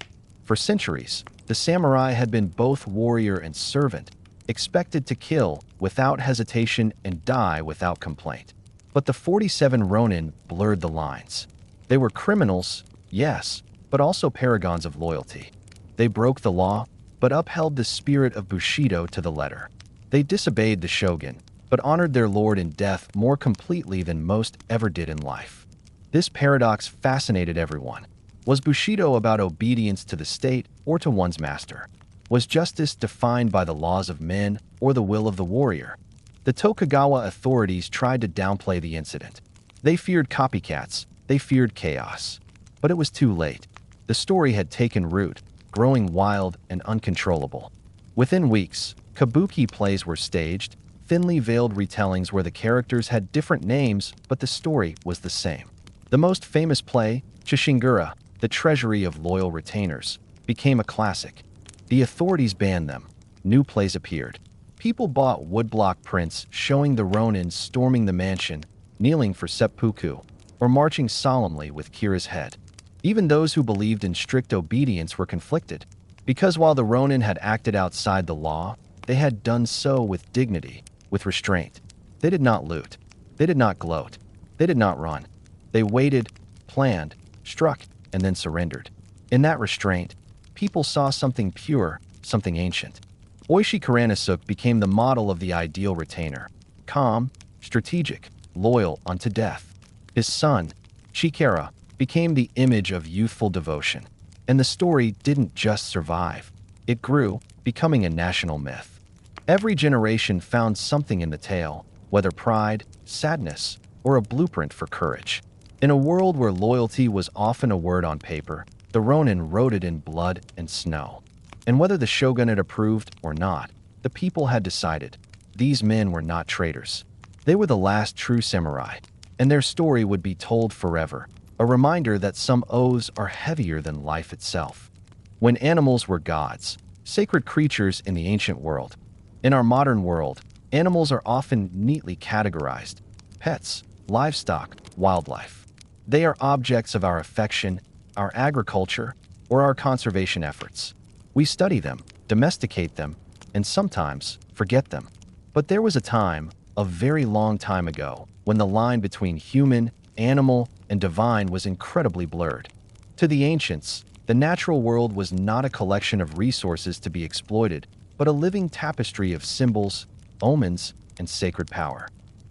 For centuries, the samurai had been both warrior and servant, expected to kill without hesitation and die without complaint. But the 47 Ronin blurred the lines. They were criminals, yes, but also paragons of loyalty. They broke the law, but upheld the spirit of Bushido to the letter. They disobeyed the shogun, but honored their lord in death more completely than most ever did in life. This paradox fascinated everyone. Was Bushido about obedience to the state or to one's master? Was justice defined by the laws of men or the will of the warrior? The Tokugawa authorities tried to downplay the incident. They feared copycats, they feared chaos. But it was too late. The story had taken root, growing wild and uncontrollable. Within weeks, kabuki plays were staged, thinly veiled retellings where the characters had different names but the story was the same. The most famous play, Chishingura, the treasury of loyal retainers, became a classic. The authorities banned them. New plays appeared. People bought woodblock prints showing the Ronin storming the mansion, kneeling for seppuku, or marching solemnly with Kira's head. Even those who believed in strict obedience were conflicted, because while the Ronin had acted outside the law, they had done so with dignity, with restraint. They did not loot. They did not gloat. They did not run. They waited, planned, struck, and then surrendered. In that restraint, people saw something pure, something ancient. Oishi Kuranosuk became the model of the ideal retainer. Calm, strategic, loyal unto death. His son, Chikara, became the image of youthful devotion. And the story didn't just survive. It grew, becoming a national myth. Every generation found something in the tale, whether pride, sadness, or a blueprint for courage. In a world where loyalty was often a word on paper, the Ronin wrote it in blood and snow. And whether the shogunate approved or not, the people had decided. These men were not traitors. They were the last true samurai, and their story would be told forever, a reminder that some oaths are heavier than life itself. When animals were gods, sacred creatures in the ancient world. In our modern world, animals are often neatly categorized: pets, livestock, wildlife. They are objects of our affection, our agriculture, or our conservation efforts. We study them, domesticate them, and sometimes forget them. But there was a time, a very long time ago, when the line between human, animal, and divine was incredibly blurred. To the ancients, the natural world was not a collection of resources to be exploited, but a living tapestry of symbols, omens, and sacred power.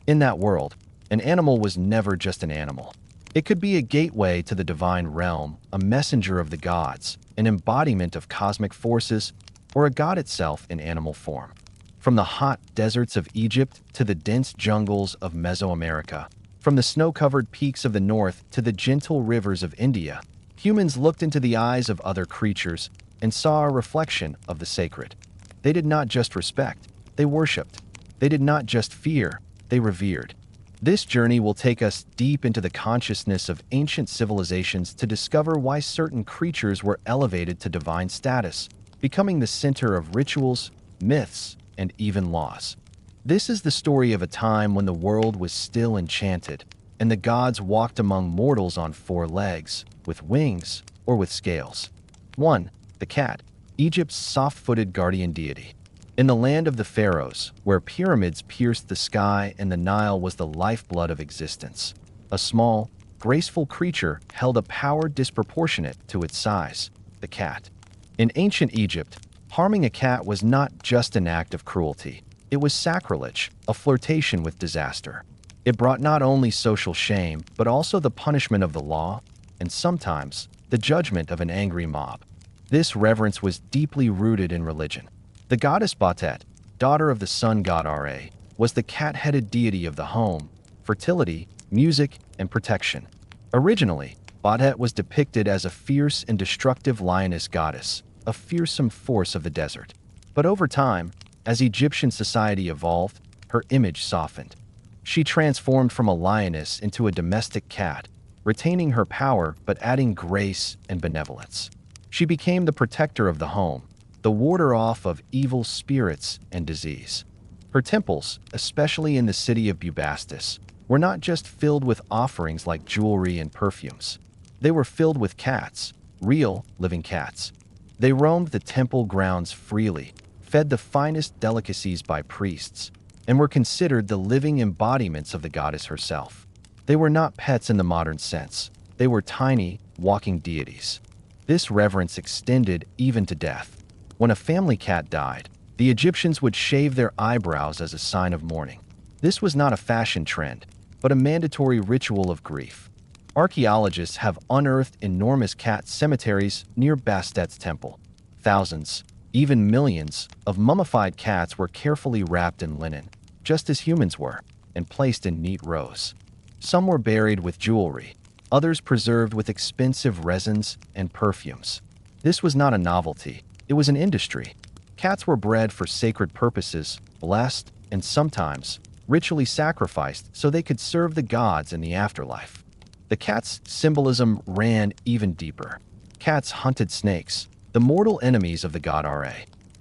In that world, an animal was never just an animal. It could be a gateway to the divine realm, a messenger of the gods, an embodiment of cosmic forces, or a god itself in animal form. From the hot deserts of Egypt to the dense jungles of Mesoamerica, from the snow-covered peaks of the north to the gentle rivers of India, humans looked into the eyes of other creatures and saw a reflection of the sacred. They did not just respect, they worshipped. They did not just fear, they revered. This journey will take us deep into the consciousness of ancient civilizations to discover why certain creatures were elevated to divine status, becoming the center of rituals, myths, and even laws. This is the story of a time when the world was still enchanted, and the gods walked among mortals on four legs, with wings, or with scales. 1. The cat, Egypt's soft-footed guardian deity. In the land of the pharaohs, where pyramids pierced the sky and the Nile was the lifeblood of existence, a small, graceful creature held a power disproportionate to its size, the cat. In ancient Egypt, harming a cat was not just an act of cruelty. It was sacrilege, a flirtation with disaster. It brought not only social shame, but also the punishment of the law, and sometimes the judgment of an angry mob. This reverence was deeply rooted in religion. The goddess Batet, daughter of the sun god Ra, was the cat-headed deity of the home, fertility, music, and protection. Originally, Batet was depicted as a fierce and destructive lioness goddess, a fearsome force of the desert. But over time, as Egyptian society evolved, her image softened. She transformed from a lioness into a domestic cat, retaining her power but adding grace and benevolence. She became the protector of the home, the warder-off of evil spirits and disease. Her temples, especially in the city of Bubastis, were not just filled with offerings like jewelry and perfumes. They were filled with cats, real, living cats. They roamed the temple grounds freely, fed the finest delicacies by priests, and were considered the living embodiments of the goddess herself. They were not pets in the modern sense. They were tiny, walking deities. This reverence extended even to death. When a family cat died, the Egyptians would shave their eyebrows as a sign of mourning. This was not a fashion trend, but a mandatory ritual of grief. Archaeologists have unearthed enormous cat cemeteries near Bastet's temple. Thousands, even millions, of mummified cats were carefully wrapped in linen, just as humans were, and placed in neat rows. Some were buried with jewelry, others preserved with expensive resins and perfumes. This was not a novelty. It was an industry. Cats were bred for sacred purposes, blessed, and sometimes ritually sacrificed so they could serve the gods in the afterlife. The cat's symbolism ran even deeper. Cats hunted snakes, the mortal enemies of the god Ra.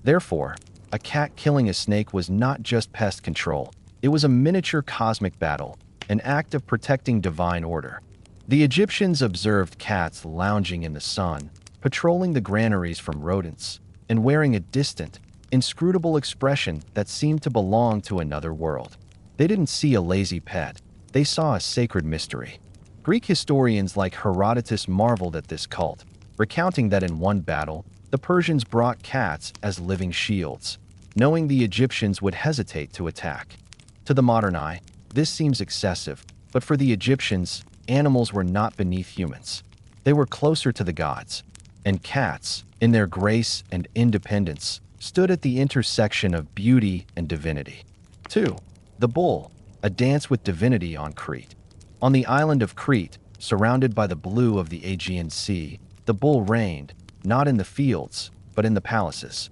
Therefore, a cat killing a snake was not just pest control. It was a miniature cosmic battle, an act of protecting divine order. The Egyptians observed cats lounging in the sun, patrolling the granaries from rodents, and wearing a distant, inscrutable expression that seemed to belong to another world. They didn't see a lazy pet. They saw a sacred mystery. Greek historians like Herodotus marveled at this cult, recounting that in one battle, the Persians brought cats as living shields, knowing the Egyptians would hesitate to attack. To the modern eye, this seems excessive, but for the Egyptians, animals were not beneath humans. They were closer to the gods. And cats, in their grace and independence, stood at the intersection of beauty and divinity. 2. The bull, a dance with divinity on Crete. On the island of Crete, surrounded by the blue of the Aegean Sea, the bull reigned, not in the fields, but in the palaces.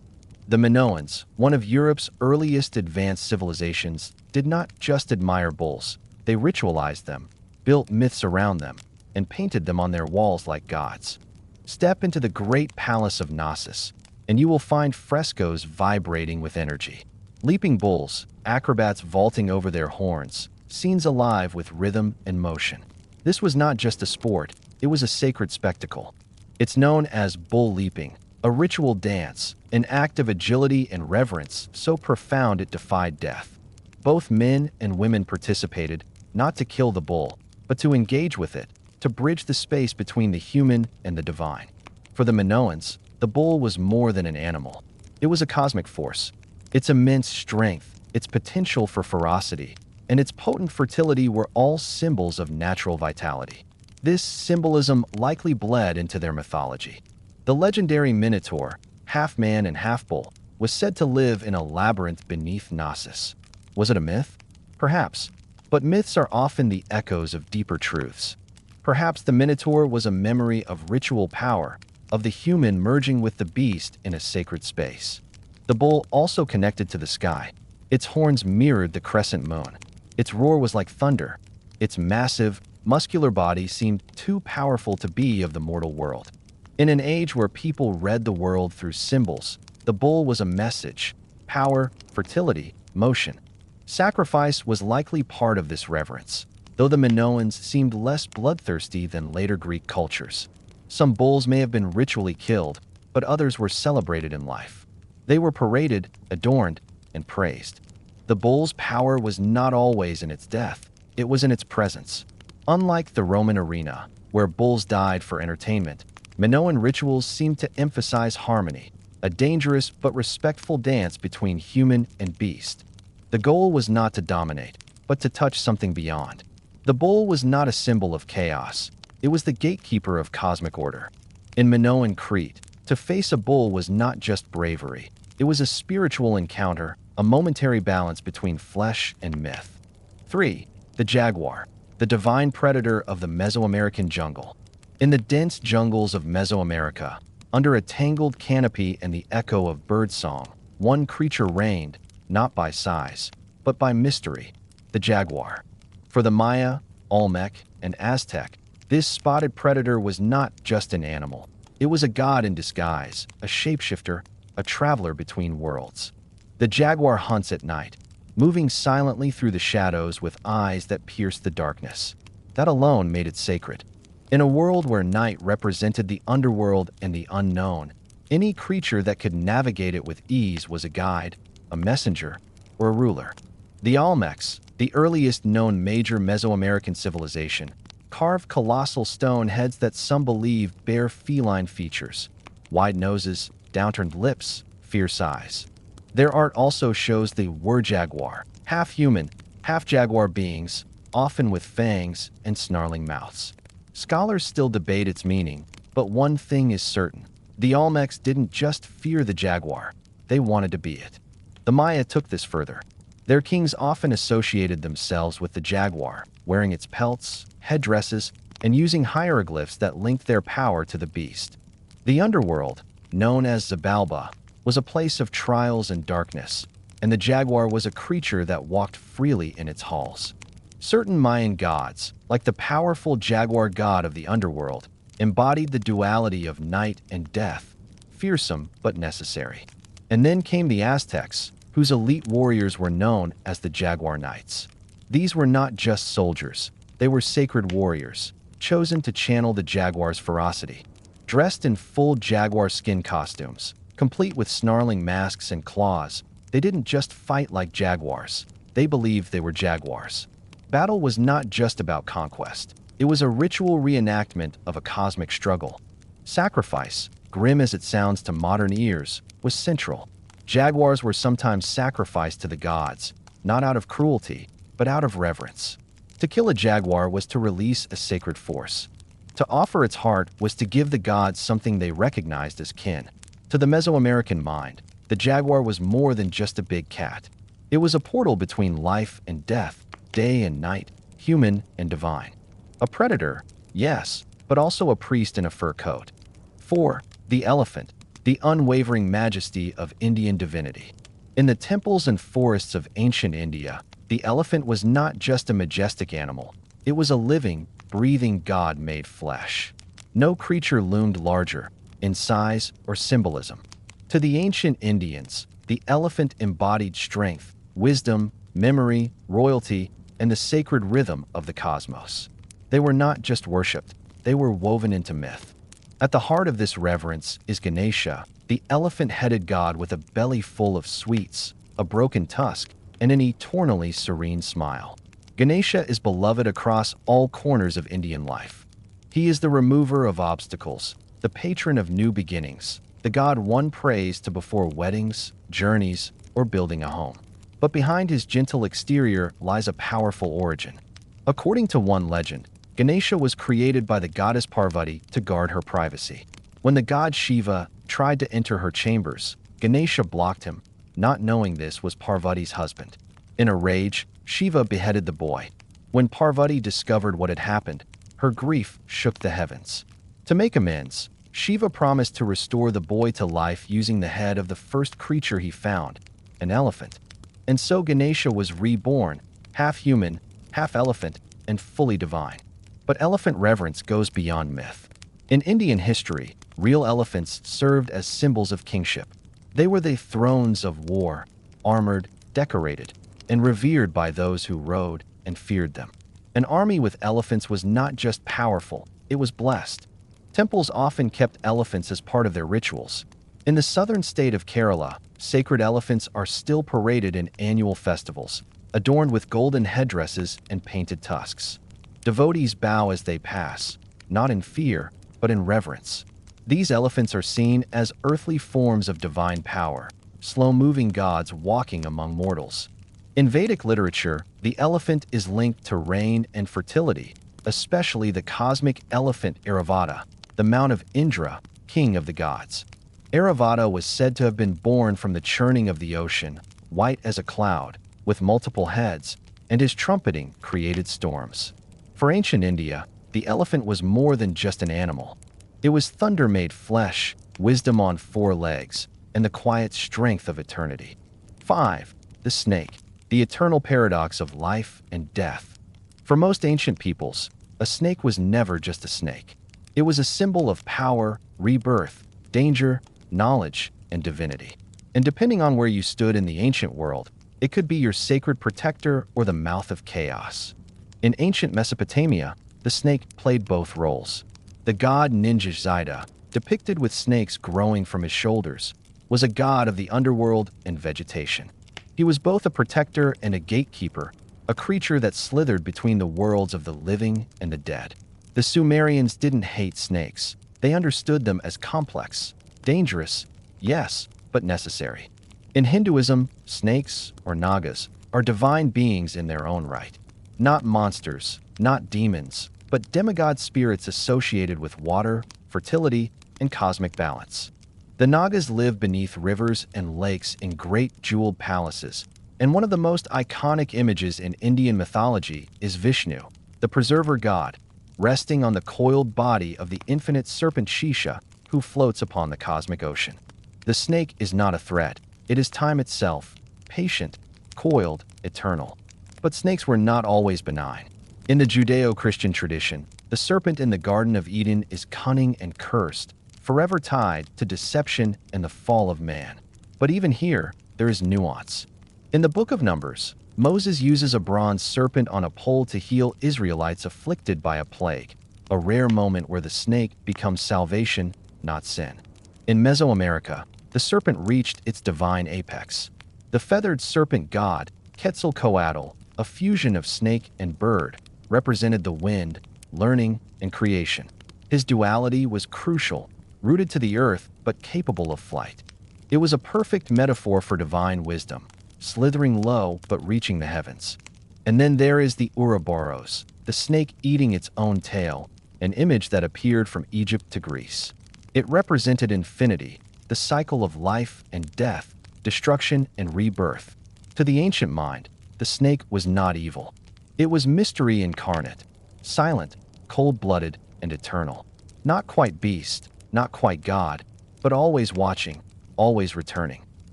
The Minoans, one of Europe's earliest advanced civilizations, did not just admire bulls. They ritualized them, built myths around them, and painted them on their walls like gods. Step into the great palace of Knossos, and you will find frescoes vibrating with energy. Leaping bulls, acrobats vaulting over their horns, scenes alive with rhythm and motion. This was not just a sport, it was a sacred spectacle. It's known as bull leaping, a ritual dance, an act of agility and reverence so profound it defied death. Both men and women participated, not to kill the bull, but to engage with it, to bridge the space between the human and the divine. For the Minoans, the bull was more than an animal. It was a cosmic force. Its immense strength, its potential for ferocity, and its potent fertility were all symbols of natural vitality. This symbolism likely bled into their mythology. The legendary Minotaur, half man and half bull, was said to live in a labyrinth beneath Knossos. Was it a myth? Perhaps, but myths are often the echoes of deeper truths. Perhaps the Minotaur was a memory of ritual power, of the human merging with the beast in a sacred space. The bull also connected to the sky. Its horns mirrored the crescent moon. Its roar was like thunder. Its massive, muscular body seemed too powerful to be of the mortal world. In an age where people read the world through symbols, the bull was a message: power, fertility, motion. Sacrifice was likely part of this reverence, though the Minoans seemed less bloodthirsty than later Greek cultures. Some bulls may have been ritually killed, but others were celebrated in life. They were paraded, adorned, and praised. The bull's power was not always in its death, it was in its presence. Unlike the Roman arena, where bulls died for entertainment, Minoan rituals seemed to emphasize harmony, a dangerous but respectful dance between human and beast. The goal was not to dominate, but to touch something beyond. The bull was not a symbol of chaos. It was the gatekeeper of cosmic order. In Minoan Crete, to face a bull was not just bravery. It was a spiritual encounter, a momentary balance between flesh and myth. 3. The jaguar, the divine predator of the Mesoamerican jungle. In the dense jungles of Mesoamerica, under a tangled canopy and the echo of birdsong, one creature reigned, not by size, but by mystery: the jaguar. For the Maya, Olmec, and Aztec, this spotted predator was not just an animal. It was a god in disguise, a shapeshifter, a traveler between worlds. The jaguar hunts at night, moving silently through the shadows with eyes that pierce the darkness. That alone made it sacred. In a world where night represented the underworld and the unknown, any creature that could navigate it with ease was a guide, a messenger, or a ruler. The Olmecs, the earliest known major Mesoamerican civilization, carved colossal stone heads that some believe bear feline features: wide noses, downturned lips, fierce eyes. Their art also shows the ur-jaguar, half-human, half-jaguar beings, often with fangs and snarling mouths. Scholars still debate its meaning, but one thing is certain: the Olmecs didn't just fear the jaguar, they wanted to be it. The Maya took this further. Their kings often associated themselves with the jaguar, wearing its pelts, headdresses, and using hieroglyphs that linked their power to the beast. The underworld, known as Xibalba, was a place of trials and darkness, and the jaguar was a creature that walked freely in its halls. Certain Mayan gods, like the powerful jaguar god of the underworld, embodied the duality of night and death, fearsome but necessary. And then came the Aztecs, whose elite warriors were known as the Jaguar Knights. These were not just soldiers, they were sacred warriors, chosen to channel the jaguar's ferocity. Dressed in full jaguar skin costumes, complete with snarling masks and claws, they didn't just fight like jaguars, they believed they were jaguars. Battle was not just about conquest, it was a ritual reenactment of a cosmic struggle. Sacrifice, grim as it sounds to modern ears, was central. Jaguars were sometimes sacrificed to the gods, not out of cruelty, but out of reverence. To kill a jaguar was to release a sacred force. To offer its heart was to give the gods something they recognized as kin. To the Mesoamerican mind, the jaguar was more than just a big cat. It was a portal between life and death, day and night, human and divine. A predator, yes, but also a priest in a fur coat. 4. The elephant, the unwavering majesty of Indian divinity. In the temples and forests of ancient India, the elephant was not just a majestic animal, it was a living, breathing god made flesh. No creature loomed larger, in size or symbolism. To the ancient Indians, the elephant embodied strength, wisdom, memory, royalty, and the sacred rhythm of the cosmos. They were not just worshipped, they were woven into myth. At the heart of this reverence is Ganesha, the elephant-headed god with a belly full of sweets, a broken tusk, and an eternally serene smile. Ganesha is beloved across all corners of Indian life. He is the remover of obstacles, the patron of new beginnings, the god one prays to before weddings, journeys, or building a home. But behind his gentle exterior lies a powerful origin. According to one legend, Ganesha was created by the goddess Parvati to guard her privacy. When the god Shiva tried to enter her chambers, Ganesha blocked him, not knowing this was Parvati's husband. In a rage, Shiva beheaded the boy. When Parvati discovered what had happened, her grief shook the heavens. To make amends, Shiva promised to restore the boy to life using the head of the first creature he found, an elephant. And so Ganesha was reborn, half human, half elephant, and fully divine. But elephant reverence goes beyond myth. In Indian history, real elephants served as symbols of kingship. They were the thrones of war, armored, decorated, and revered by those who rode and feared them. An army with elephants was not just powerful, it was blessed. Temples often kept elephants as part of their rituals. In the southern state of Kerala, sacred elephants are still paraded in annual festivals, adorned with golden headdresses and painted tusks. Devotees bow as they pass, not in fear, but in reverence. These elephants are seen as earthly forms of divine power, slow-moving gods walking among mortals. In Vedic literature, the elephant is linked to rain and fertility, especially the cosmic elephant Airavata, the mount of Indra, king of the gods. Airavata was said to have been born from the churning of the ocean, white as a cloud, with multiple heads, and his trumpeting created storms. For ancient India, the elephant was more than just an animal. It was thunder made flesh, wisdom on four legs, and the quiet strength of eternity. 5. The snake, the eternal paradox of life and death. For most ancient peoples, a snake was never just a snake. It was a symbol of power, rebirth, danger, knowledge, and divinity. And depending on where you stood in the ancient world, it could be your sacred protector or the mouth of chaos. In ancient Mesopotamia, the snake played both roles. The god Ninja Zida, depicted with snakes growing from his shoulders, was a god of the underworld and vegetation. He was both a protector and a gatekeeper, a creature that slithered between the worlds of the living and the dead. The Sumerians didn't hate snakes. They understood them as complex, dangerous, yes, but necessary. In Hinduism, snakes, or nagas, are divine beings in their own right. Not monsters, not demons, but demigod spirits associated with water, fertility, and cosmic balance. The nagas live beneath rivers and lakes in great jeweled palaces, and one of the most iconic images in Indian mythology is Vishnu, the preserver god, resting on the coiled body of the infinite serpent Shisha, who floats upon the cosmic ocean. The snake is not a threat, it is time itself, patient, coiled, eternal. But snakes were not always benign. In the Judeo-Christian tradition, the serpent in the Garden of Eden is cunning and cursed, forever tied to deception and the fall of man. But even here, there is nuance. In the Book of Numbers, Moses uses a bronze serpent on a pole to heal Israelites afflicted by a plague, a rare moment where the snake becomes salvation, not sin. In Mesoamerica, the serpent reached its divine apex. The feathered serpent god, Quetzalcoatl, a fusion of snake and bird, represented the wind, learning, and creation. His duality was crucial, rooted to the earth but capable of flight. It was a perfect metaphor for divine wisdom, slithering low but reaching the heavens. And then there is the Ouroboros, the snake eating its own tail, an image that appeared from Egypt to Greece. It represented infinity, the cycle of life and death, destruction and rebirth. To the ancient mind, the snake was not evil. It was mystery incarnate, silent, cold-blooded, and eternal. Not quite beast, not quite God, but always watching, always returning.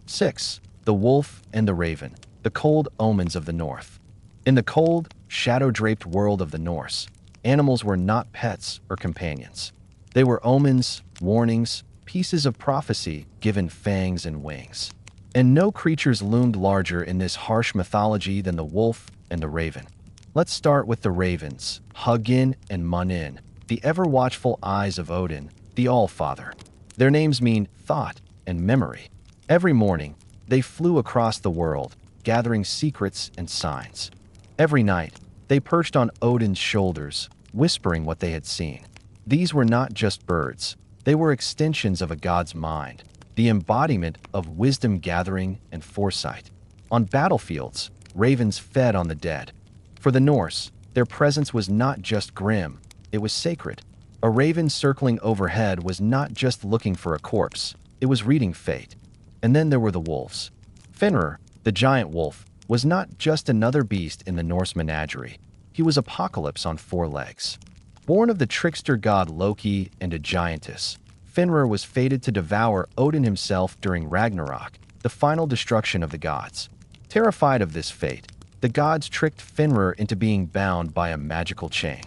6. The wolf and the raven, the cold omens of the north. In the cold, shadow-draped world of the Norse, animals were not pets or companions. They were omens, warnings, pieces of prophecy given fangs and wings. And no creatures loomed larger in this harsh mythology than the wolf and the raven. Let's start with the ravens, Hugin and Munin, the ever-watchful eyes of Odin, the All-Father. Their names mean thought and memory. Every morning, they flew across the world, gathering secrets and signs. Every night, they perched on Odin's shoulders, whispering what they had seen. These were not just birds. They were extensions of a god's mind, the embodiment of wisdom gathering and foresight. On battlefields, ravens fed on the dead. For the Norse, their presence was not just grim, it was sacred. A raven circling overhead was not just looking for a corpse, it was reading fate. And then there were the wolves. Fenrir, the giant wolf, was not just another beast in the Norse menagerie. He was Apocalypse on four legs. Born of the trickster god Loki and a giantess, Fenrir was fated to devour Odin himself during Ragnarok, the final destruction of the gods. Terrified of this fate, the gods tricked Fenrir into being bound by a magical chain.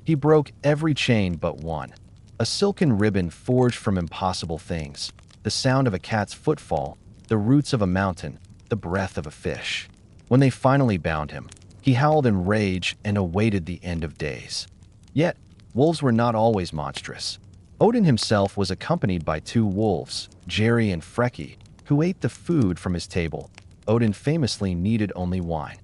He broke every chain but one, a silken ribbon forged from impossible things, the sound of a cat's footfall, the roots of a mountain, the breath of a fish. When they finally bound him, he howled in rage and awaited the end of days. Yet, wolves were not always monstrous. Odin himself was accompanied by two wolves, Jerry and Freki, who ate the food from his table. Odin famously needed only wine.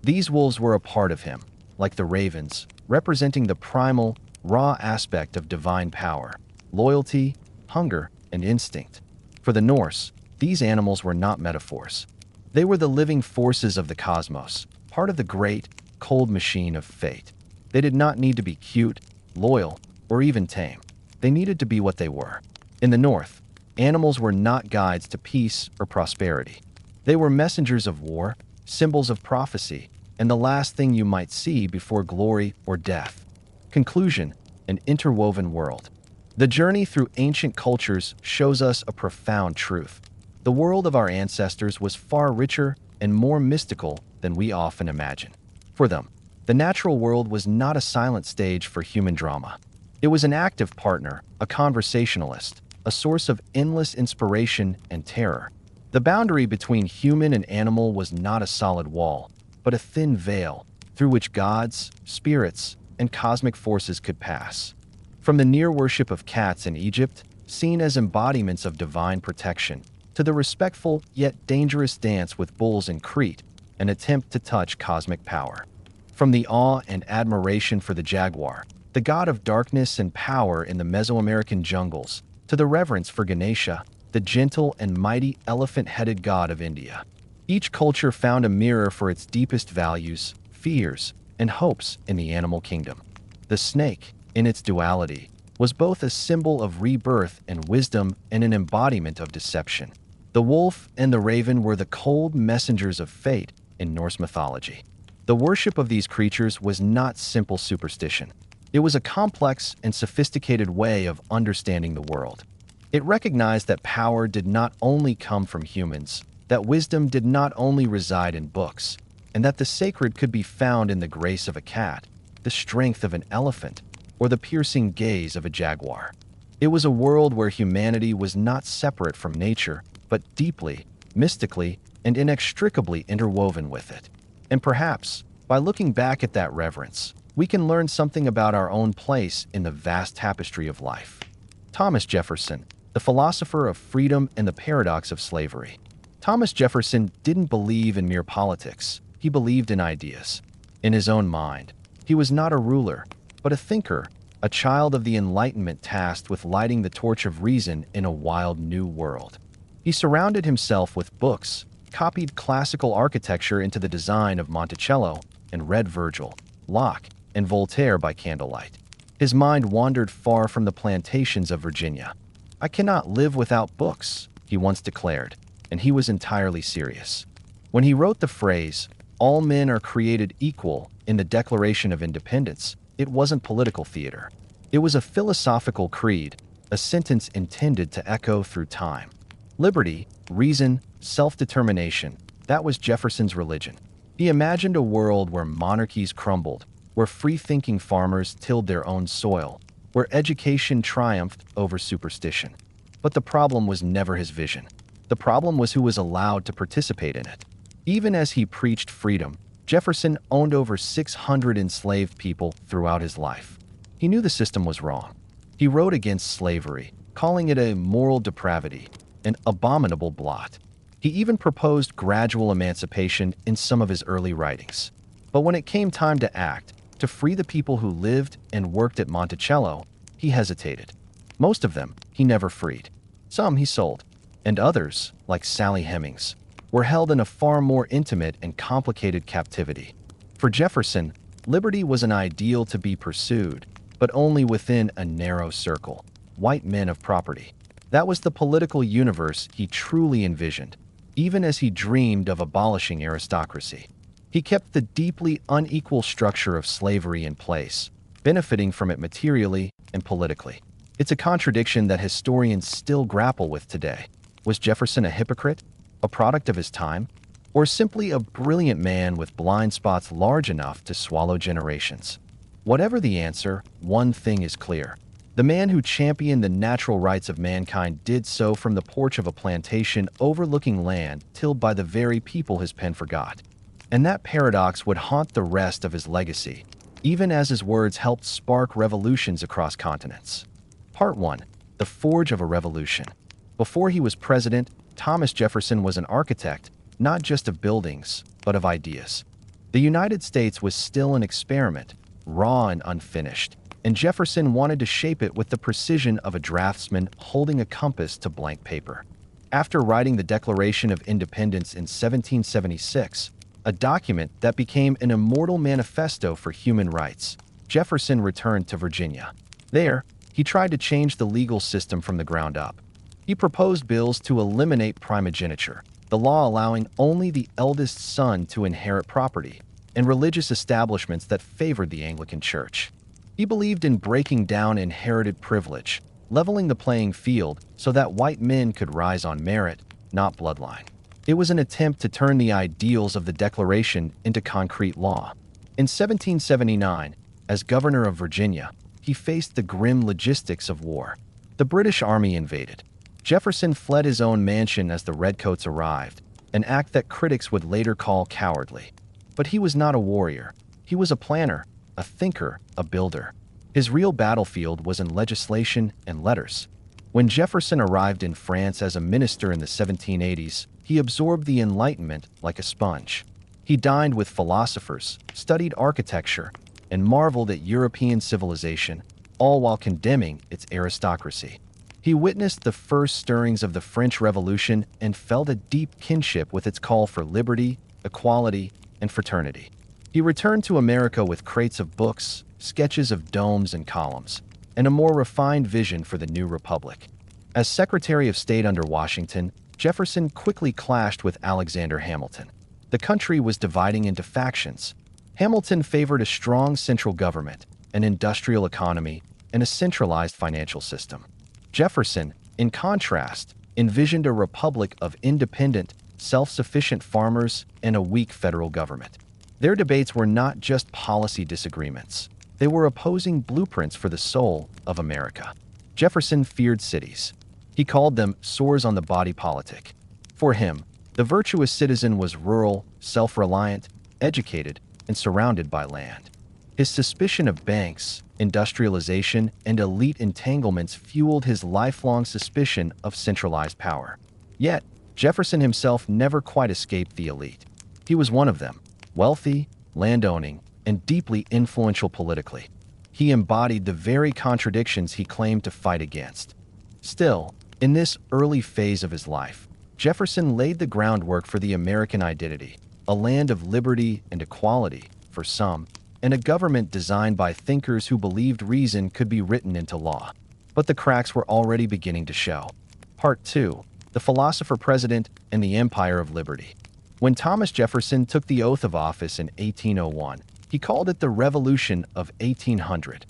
These wolves were a part of him, like the ravens, representing the primal, raw aspect of divine power, loyalty, hunger, and instinct. For the Norse, these animals were not metaphors. They were the living forces of the cosmos, part of the great, cold machine of fate. They did not need to be cute, loyal, or even tame. They needed to be what they were. In the North, animals were not guides to peace or prosperity. They were messengers of war, symbols of prophecy, and the last thing you might see before glory or death. Conclusion: an interwoven world. The journey through ancient cultures shows us a profound truth. The world of our ancestors was far richer and more mystical than we often imagine. For them, the natural world was not a silent stage for human drama. It was an active partner, a conversationalist, a source of endless inspiration and terror. The boundary between human and animal was not a solid wall, but a thin veil through which gods, spirits, and cosmic forces could pass. From the near worship of cats in Egypt, seen as embodiments of divine protection, to the respectful yet dangerous dance with bulls in Crete, an attempt to touch cosmic power. From the awe and admiration for the jaguar, the god of darkness and power in the Mesoamerican jungles, to the reverence for Ganesha, the gentle and mighty elephant-headed god of India. Each culture found a mirror for its deepest values, fears, and hopes in the animal kingdom. The snake, in its duality, was both a symbol of rebirth and wisdom and an embodiment of deception. The wolf and the raven were the cold messengers of fate in Norse mythology. The worship of these creatures was not simple superstition. It was a complex and sophisticated way of understanding the world. It recognized that power did not only come from humans, that wisdom did not only reside in books, and that the sacred could be found in the grace of a cat, the strength of an elephant, or the piercing gaze of a jaguar. It was a world where humanity was not separate from nature, but deeply, mystically, and inextricably interwoven with it. And perhaps, by looking back at that reverence, we can learn something about our own place in the vast tapestry of life. Thomas Jefferson, the philosopher of freedom and the paradox of slavery. Thomas Jefferson didn't believe in mere politics. He believed in ideas. In his own mind, he was not a ruler, but a thinker, a child of the Enlightenment tasked with lighting the torch of reason in a wild new world. He surrounded himself with books, copied classical architecture into the design of Monticello, and read Virgil, Locke, and Voltaire by candlelight. His mind wandered far from the plantations of Virginia. "I cannot live without books," he once declared, and he was entirely serious. When he wrote the phrase, "All men are created equal," in the Declaration of Independence, it wasn't political theater. It was a philosophical creed, a sentence intended to echo through time. Liberty, reason, self-determination, that was Jefferson's religion. He imagined a world where monarchies crumbled, where free-thinking farmers tilled their own soil, where education triumphed over superstition. But the problem was never his vision. The problem was who was allowed to participate in it. Even as he preached freedom, Jefferson owned over 600 enslaved people throughout his life. He knew the system was wrong. He wrote against slavery, calling it a moral depravity, an abominable blot. He even proposed gradual emancipation in some of his early writings. But when it came time to act, to free the people who lived and worked at Monticello, he hesitated. Most of them, he never freed. Some he sold, and others, like Sally Hemings, were held in a far more intimate and complicated captivity. For Jefferson, liberty was an ideal to be pursued, but only within a narrow circle: white men of property. That was the political universe he truly envisioned, even as he dreamed of abolishing aristocracy. He kept the deeply unequal structure of slavery in place, benefiting from it materially and politically. It's a contradiction that historians still grapple with today. Was Jefferson a hypocrite, a product of his time, or simply a brilliant man with blind spots large enough to swallow generations? Whatever the answer, one thing is clear. The man who championed the natural rights of mankind did so from the porch of a plantation overlooking land tilled by the very people his pen forgot. And that paradox would haunt the rest of his legacy, even as his words helped spark revolutions across continents. Part 1. The Forge of a Revolution. Before he was president, Thomas Jefferson was an architect, not just of buildings, but of ideas. The United States was still an experiment, raw and unfinished, and Jefferson wanted to shape it with the precision of a draftsman holding a compass to blank paper. After writing the Declaration of Independence in 1776, a document that became an immortal manifesto for human rights, Jefferson returned to Virginia. There, he tried to change the legal system from the ground up. He proposed bills to eliminate primogeniture, the law allowing only the eldest son to inherit property, and religious establishments that favored the Anglican Church. He believed in breaking down inherited privilege, leveling the playing field so that white men could rise on merit, not bloodline. It was an attempt to turn the ideals of the Declaration into concrete law. In 1779, as governor of Virginia, he faced the grim logistics of war. The British Army invaded. Jefferson fled his own mansion as the Redcoats arrived, an act that critics would later call cowardly. But he was not a warrior. He was a planner, a thinker, a builder. His real battlefield was in legislation and letters. When Jefferson arrived in France as a minister in the 1780s, he absorbed the Enlightenment like a sponge. He dined with philosophers, studied architecture, and marveled at European civilization, all while condemning its aristocracy. He witnessed the first stirrings of the French Revolution and felt a deep kinship with its call for liberty, equality, and fraternity. He returned to America with crates of books, sketches of domes and columns, and a more refined vision for the new republic. As Secretary of State under Washington, Jefferson quickly clashed with Alexander Hamilton. The country was dividing into factions. Hamilton favored a strong central government, an industrial economy, and a centralized financial system. Jefferson, in contrast, envisioned a republic of independent, self-sufficient farmers and a weak federal government. Their debates were not just policy disagreements. They were opposing blueprints for the soul of America. Jefferson feared cities. He called them sores on the body politic. For him, the virtuous citizen was rural, self-reliant, educated, and surrounded by land. His suspicion of banks, industrialization, and elite entanglements fueled his lifelong suspicion of centralized power. Yet, Jefferson himself never quite escaped the elite. He was one of them, wealthy, landowning, and deeply influential politically. He embodied the very contradictions he claimed to fight against. Still, in this early phase of his life, Jefferson laid the groundwork for the American identity, a land of liberty and equality for some, and a government designed by thinkers who believed reason could be written into law. But the cracks were already beginning to show. Part 2. The Philosopher President and the Empire of Liberty. When Thomas Jefferson took the oath of office in 1801, he called it the Revolution of 1800.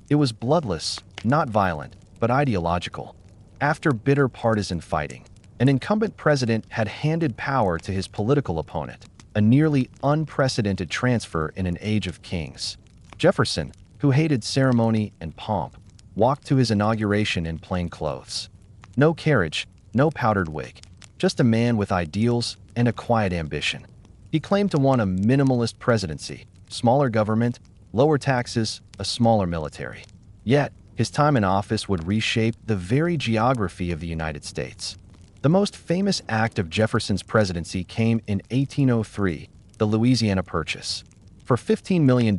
It was bloodless, not violent, but ideological. After bitter partisan fighting, an incumbent president had handed power to his political opponent, a nearly unprecedented transfer in an age of kings. Jefferson, who hated ceremony and pomp, walked to his inauguration in plain clothes. No carriage, no powdered wig, just a man with ideals and a quiet ambition. He claimed to want a minimalist presidency, smaller government, lower taxes, a smaller military. Yet, his time in office would reshape the very geography of the United States. The most famous act of Jefferson's presidency came in 1803, the Louisiana Purchase. For $15 million,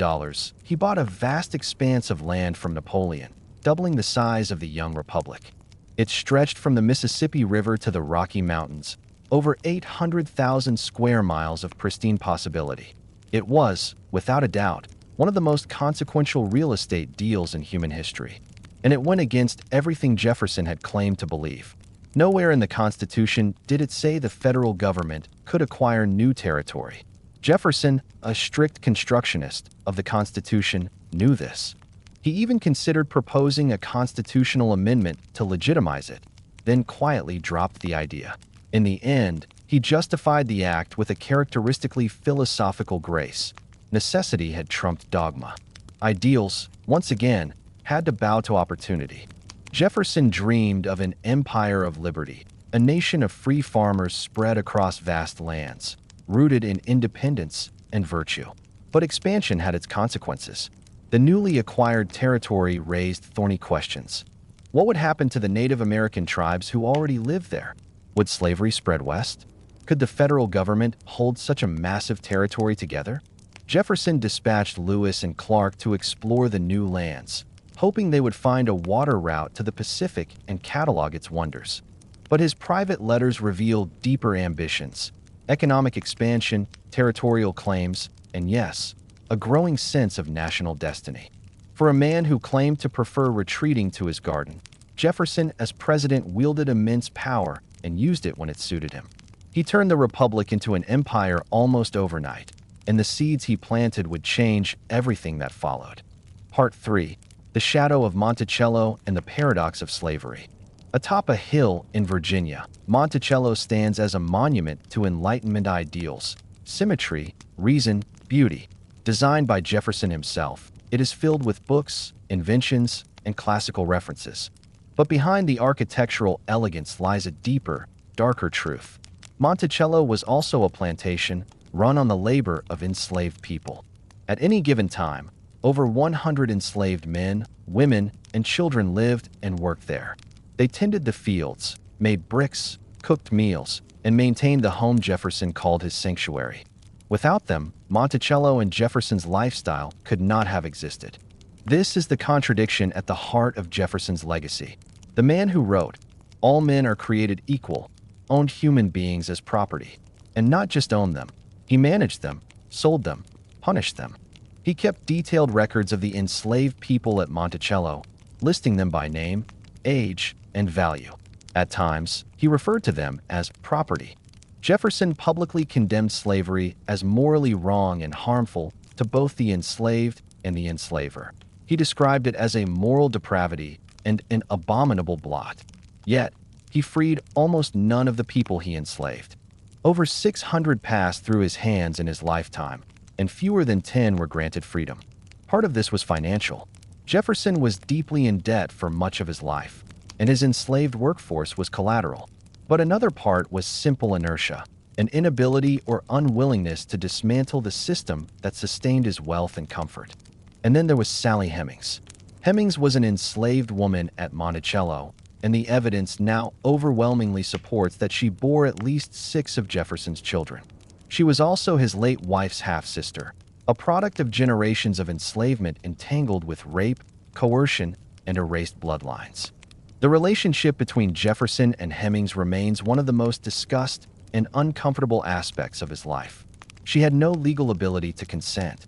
he bought a vast expanse of land from Napoleon, doubling the size of the young republic. It stretched from the Mississippi River to the Rocky Mountains, over 800,000 square miles of pristine possibility. It was, without a doubt, one of the most consequential real estate deals in human history. And it went against everything Jefferson had claimed to believe. Nowhere in the Constitution did it say the federal government could acquire new territory. Jefferson, a strict constructionist of the Constitution, knew this. He even considered proposing a constitutional amendment to legitimize it, then quietly dropped the idea. In the end, he justified the act with a characteristically philosophical grace. Necessity had trumped dogma. Ideals, once again, had to bow to opportunity. Jefferson dreamed of an empire of liberty, a nation of free farmers spread across vast lands, rooted in independence and virtue. But expansion had its consequences. The newly acquired territory raised thorny questions. What would happen to the Native American tribes who already lived there? Would slavery spread west? Could the federal government hold such a massive territory together? Jefferson dispatched Lewis and Clark to explore the new lands, hoping they would find a water route to the Pacific and catalog its wonders. But his private letters revealed deeper ambitions: economic expansion, territorial claims, and yes, a growing sense of national destiny. For a man who claimed to prefer retreating to his garden, Jefferson, as president, wielded immense power and used it when it suited him. He turned the republic into an empire almost overnight, and the seeds he planted would change everything that followed. Part 3. The Shadow of Monticello and the Paradox of Slavery. Atop a hill in Virginia, Monticello stands as a monument to Enlightenment ideals: symmetry, reason, beauty. Designed by Jefferson himself, it is filled with books, inventions, and classical references. But behind the architectural elegance lies a deeper, darker truth. Monticello was also a plantation run on the labor of enslaved people. At any given time, over 100 enslaved men, women, and children lived and worked there. They tended the fields, made bricks, cooked meals, and maintained the home Jefferson called his sanctuary. Without them, Monticello and Jefferson's lifestyle could not have existed. This is the contradiction at the heart of Jefferson's legacy. The man who wrote, "All men are created equal," owned human beings as property. And not just owned them. He managed them, sold them, punished them. He kept detailed records of the enslaved people at Monticello, listing them by name, age, and value. At times, he referred to them as property. Jefferson publicly condemned slavery as morally wrong and harmful to both the enslaved and the enslaver. He described it as a moral depravity and an abominable blot. Yet, he freed almost none of the people he enslaved. Over 600 passed through his hands in his lifetime, and fewer than 10 were granted freedom. Part of this was financial. Jefferson was deeply in debt for much of his life, and his enslaved workforce was collateral. But another part was simple inertia, an inability or unwillingness to dismantle the system that sustained his wealth and comfort. And then there was Sally Hemings. Hemings was an enslaved woman at Monticello, and the evidence now overwhelmingly supports that she bore at least 6 of Jefferson's children. She was also his late wife's half-sister, a product of generations of enslavement entangled with rape, coercion, and erased bloodlines. The relationship between Jefferson and Hemings remains one of the most discussed and uncomfortable aspects of his life. She had no legal ability to consent.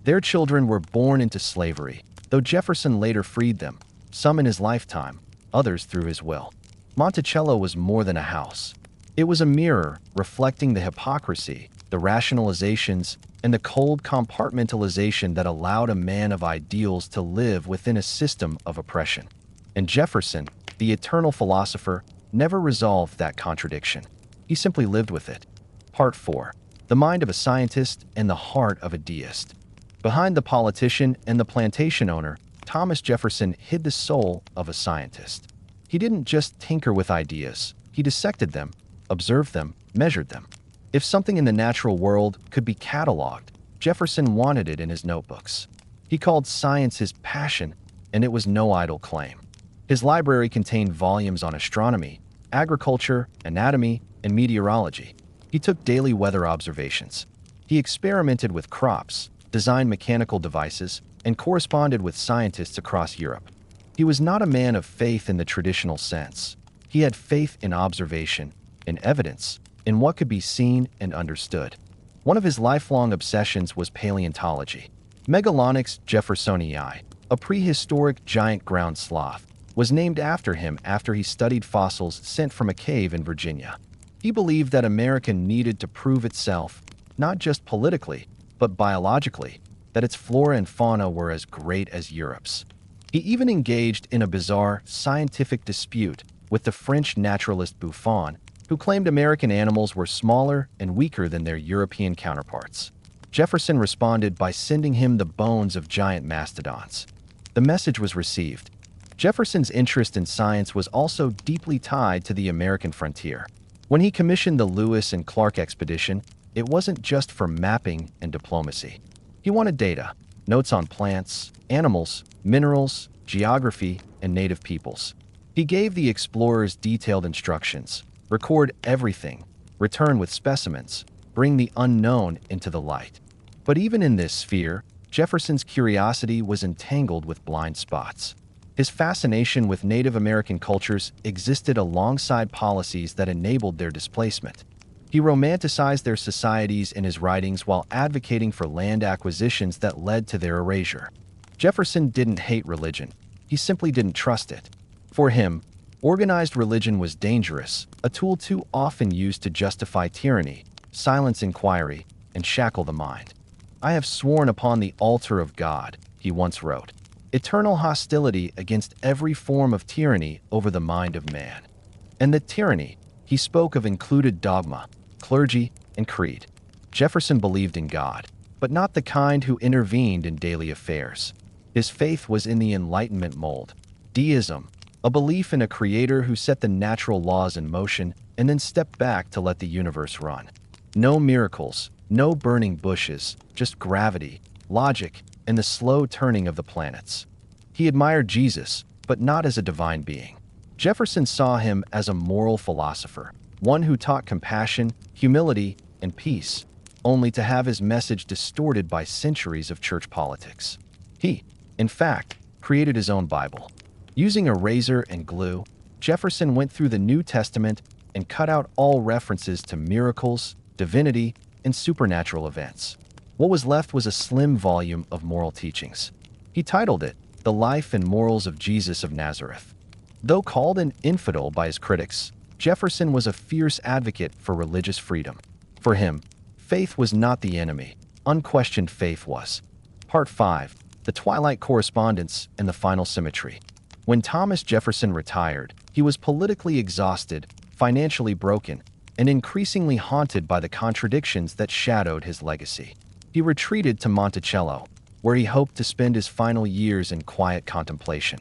Their children were born into slavery, though Jefferson later freed them, some in his lifetime, others through his will. Monticello was more than a house. It was a mirror reflecting the hypocrisy, the rationalizations, and the cold compartmentalization that allowed a man of ideals to live within a system of oppression. And Jefferson, the eternal philosopher, never resolved that contradiction. He simply lived with it. Part 4. The mind of a scientist and the heart of a deist. Behind the politician and the plantation owner, Thomas Jefferson hid the soul of a scientist. He didn't just tinker with ideas. He dissected them, observed them, measured them. If something in the natural world could be cataloged, Jefferson wanted it in his notebooks. He called science his passion, and it was no idle claim. His library contained volumes on astronomy, agriculture, anatomy, and meteorology. He took daily weather observations. He experimented with crops, designed mechanical devices, and corresponded with scientists across Europe. He was not a man of faith in the traditional sense. He had faith in observation, in evidence, in what could be seen and understood. One of his lifelong obsessions was paleontology. Megalonyx jeffersonii, a prehistoric giant ground sloth, was named after him after he studied fossils sent from a cave in Virginia. He believed that America needed to prove itself, not just politically, but biologically, that its flora and fauna were as great as Europe's. He even engaged in a bizarre scientific dispute with the French naturalist Buffon, who claimed American animals were smaller and weaker than their European counterparts. Jefferson responded by sending him the bones of giant mastodons. The message was received. Jefferson's interest in science was also deeply tied to the American frontier. When he commissioned the Lewis and Clark expedition, it wasn't just for mapping and diplomacy. He wanted data, notes on plants, animals, minerals, geography, and native peoples. He gave the explorers detailed instructions: record everything, return with specimens, bring the unknown into the light. But even in this sphere, Jefferson's curiosity was entangled with blind spots. His fascination with Native American cultures existed alongside policies that enabled their displacement. He romanticized their societies in his writings while advocating for land acquisitions that led to their erasure. Jefferson didn't hate religion. He simply didn't trust it. For him, organized religion was dangerous, a tool too often used to justify tyranny, silence inquiry, and shackle the mind. "I have sworn upon the altar of God," he once wrote, "eternal hostility against every form of tyranny over the mind of man." And that tyranny, he spoke of, included dogma, clergy, and creed. Jefferson believed in God, but not the kind who intervened in daily affairs. His faith was in the Enlightenment mold. Deism, a belief in a creator who set the natural laws in motion and then stepped back to let the universe run. No miracles, no burning bushes, just gravity, logic, and the slow turning of the planets. He admired Jesus, but not as a divine being. Jefferson saw him as a moral philosopher, one who taught compassion, humility, and peace, only to have his message distorted by centuries of church politics. He, in fact, created his own Bible. Using a razor and glue, Jefferson went through the New Testament and cut out all references to miracles, divinity, and supernatural events. What was left was a slim volume of moral teachings. He titled it, "The Life and Morals of Jesus of Nazareth." Though called an infidel by his critics, Jefferson was a fierce advocate for religious freedom. For him, faith was not the enemy. Unquestioned faith was. Part 5. The Twilight Correspondence and the Final Symmetry. When Thomas Jefferson retired, he was politically exhausted, financially broken, and increasingly haunted by the contradictions that shadowed his legacy. He retreated to Monticello, where he hoped to spend his final years in quiet contemplation.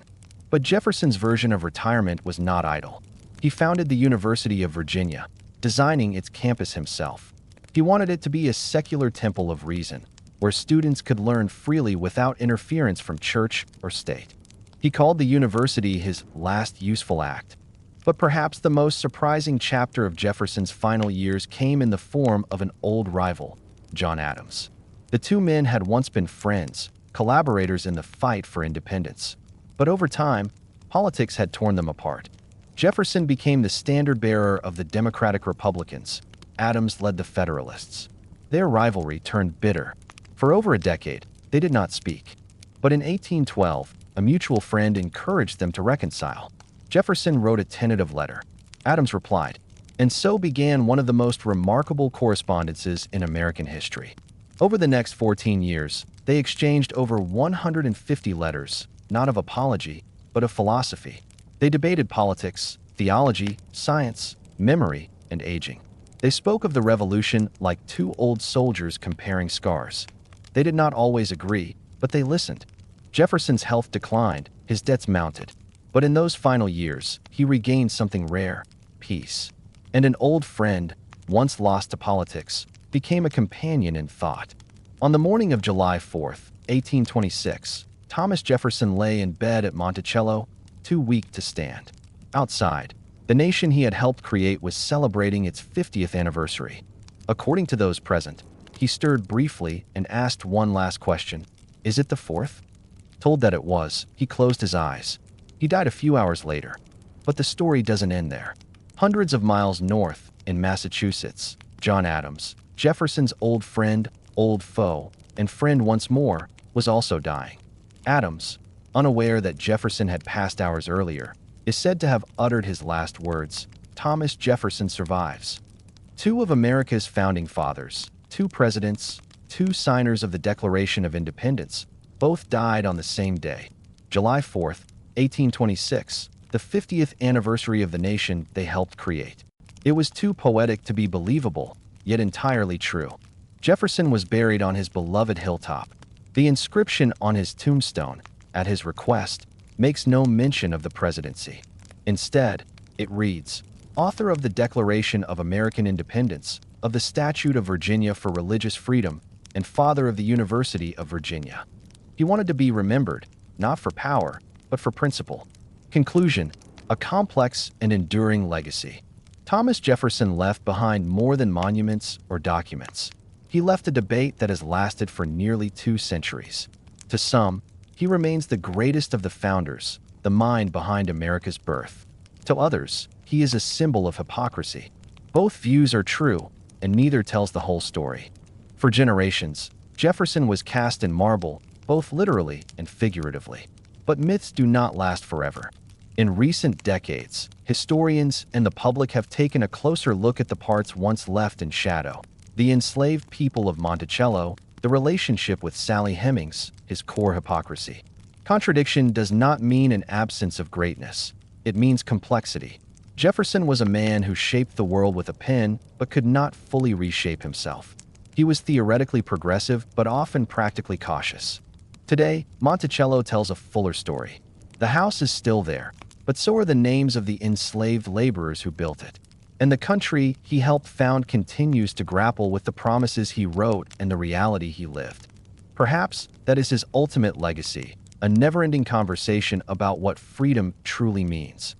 But Jefferson's version of retirement was not idle. He founded the University of Virginia, designing its campus himself. He wanted it to be a secular temple of reason, where students could learn freely without interference from church or state. He called the university his last useful act. But perhaps the most surprising chapter of Jefferson's final years came in the form of an old rival, John Adams. The two men had once been friends, collaborators in the fight for independence. But over time, politics had torn them apart. Jefferson became the standard-bearer of the Democratic Republicans. Adams led the Federalists. Their rivalry turned bitter. For over a decade, they did not speak. But in 1812, a mutual friend encouraged them to reconcile. Jefferson wrote a tentative letter. Adams replied, and so began one of the most remarkable correspondences in American history. Over the next 14 years, they exchanged over 150 letters, not of apology, but of philosophy. They debated politics, theology, science, memory, and aging. They spoke of the Revolution like two old soldiers comparing scars. They did not always agree, but they listened. Jefferson's health declined, his debts mounted. But in those final years, he regained something rare: peace. And an old friend, once lost to politics, became a companion in thought. On the morning of July 4th, 1826, Thomas Jefferson lay in bed at Monticello, too weak to stand. Outside, the nation he had helped create was celebrating its 50th anniversary. According to those present, he stirred briefly and asked one last question: "Is it the 4th?" Told that it was, he closed his eyes. He died a few hours later. But the story doesn't end there. Hundreds of miles north, in Massachusetts, John Adams, Jefferson's old friend, old foe, and friend once more, was also dying. Adams, unaware that Jefferson had passed hours earlier, is said to have uttered his last words. Thomas Jefferson survives. Two of America's founding fathers, two presidents, two signers of the Declaration of Independence, both died on the same day, July 4th, 1826, the 50th anniversary of the nation they helped create. It was too poetic to be believable, yet entirely true. Jefferson was buried on his beloved hilltop. The inscription on his tombstone, at his request, makes no mention of the presidency. Instead, it reads, "Author of the Declaration of American Independence, of the Statute of Virginia for Religious Freedom, and father of the University of Virginia." He wanted to be remembered, not for power, but for principle. Conclusion: a complex and enduring legacy. Thomas Jefferson left behind more than monuments or documents. He left a debate that has lasted for nearly 2 centuries. To some, he remains the greatest of the founders, the mind behind America's birth. To others, he is a symbol of hypocrisy. Both views are true, and neither tells the whole story. For generations, Jefferson was cast in marble, both literally and figuratively. But myths do not last forever. In recent decades, historians and the public have taken a closer look at the parts once left in shadow. The enslaved people of Monticello, the relationship with Sally Hemings, his core hypocrisy. Contradiction does not mean an absence of greatness. It means complexity. Jefferson was a man who shaped the world with a pen, but could not fully reshape himself. He was theoretically progressive, but often practically cautious. Today, Monticello tells a fuller story. The house is still there, but so are the names of the enslaved laborers who built it. And the country he helped found continues to grapple with the promises he wrote and the reality he lived. Perhaps that is his ultimate legacy, a never-ending conversation about what freedom truly means.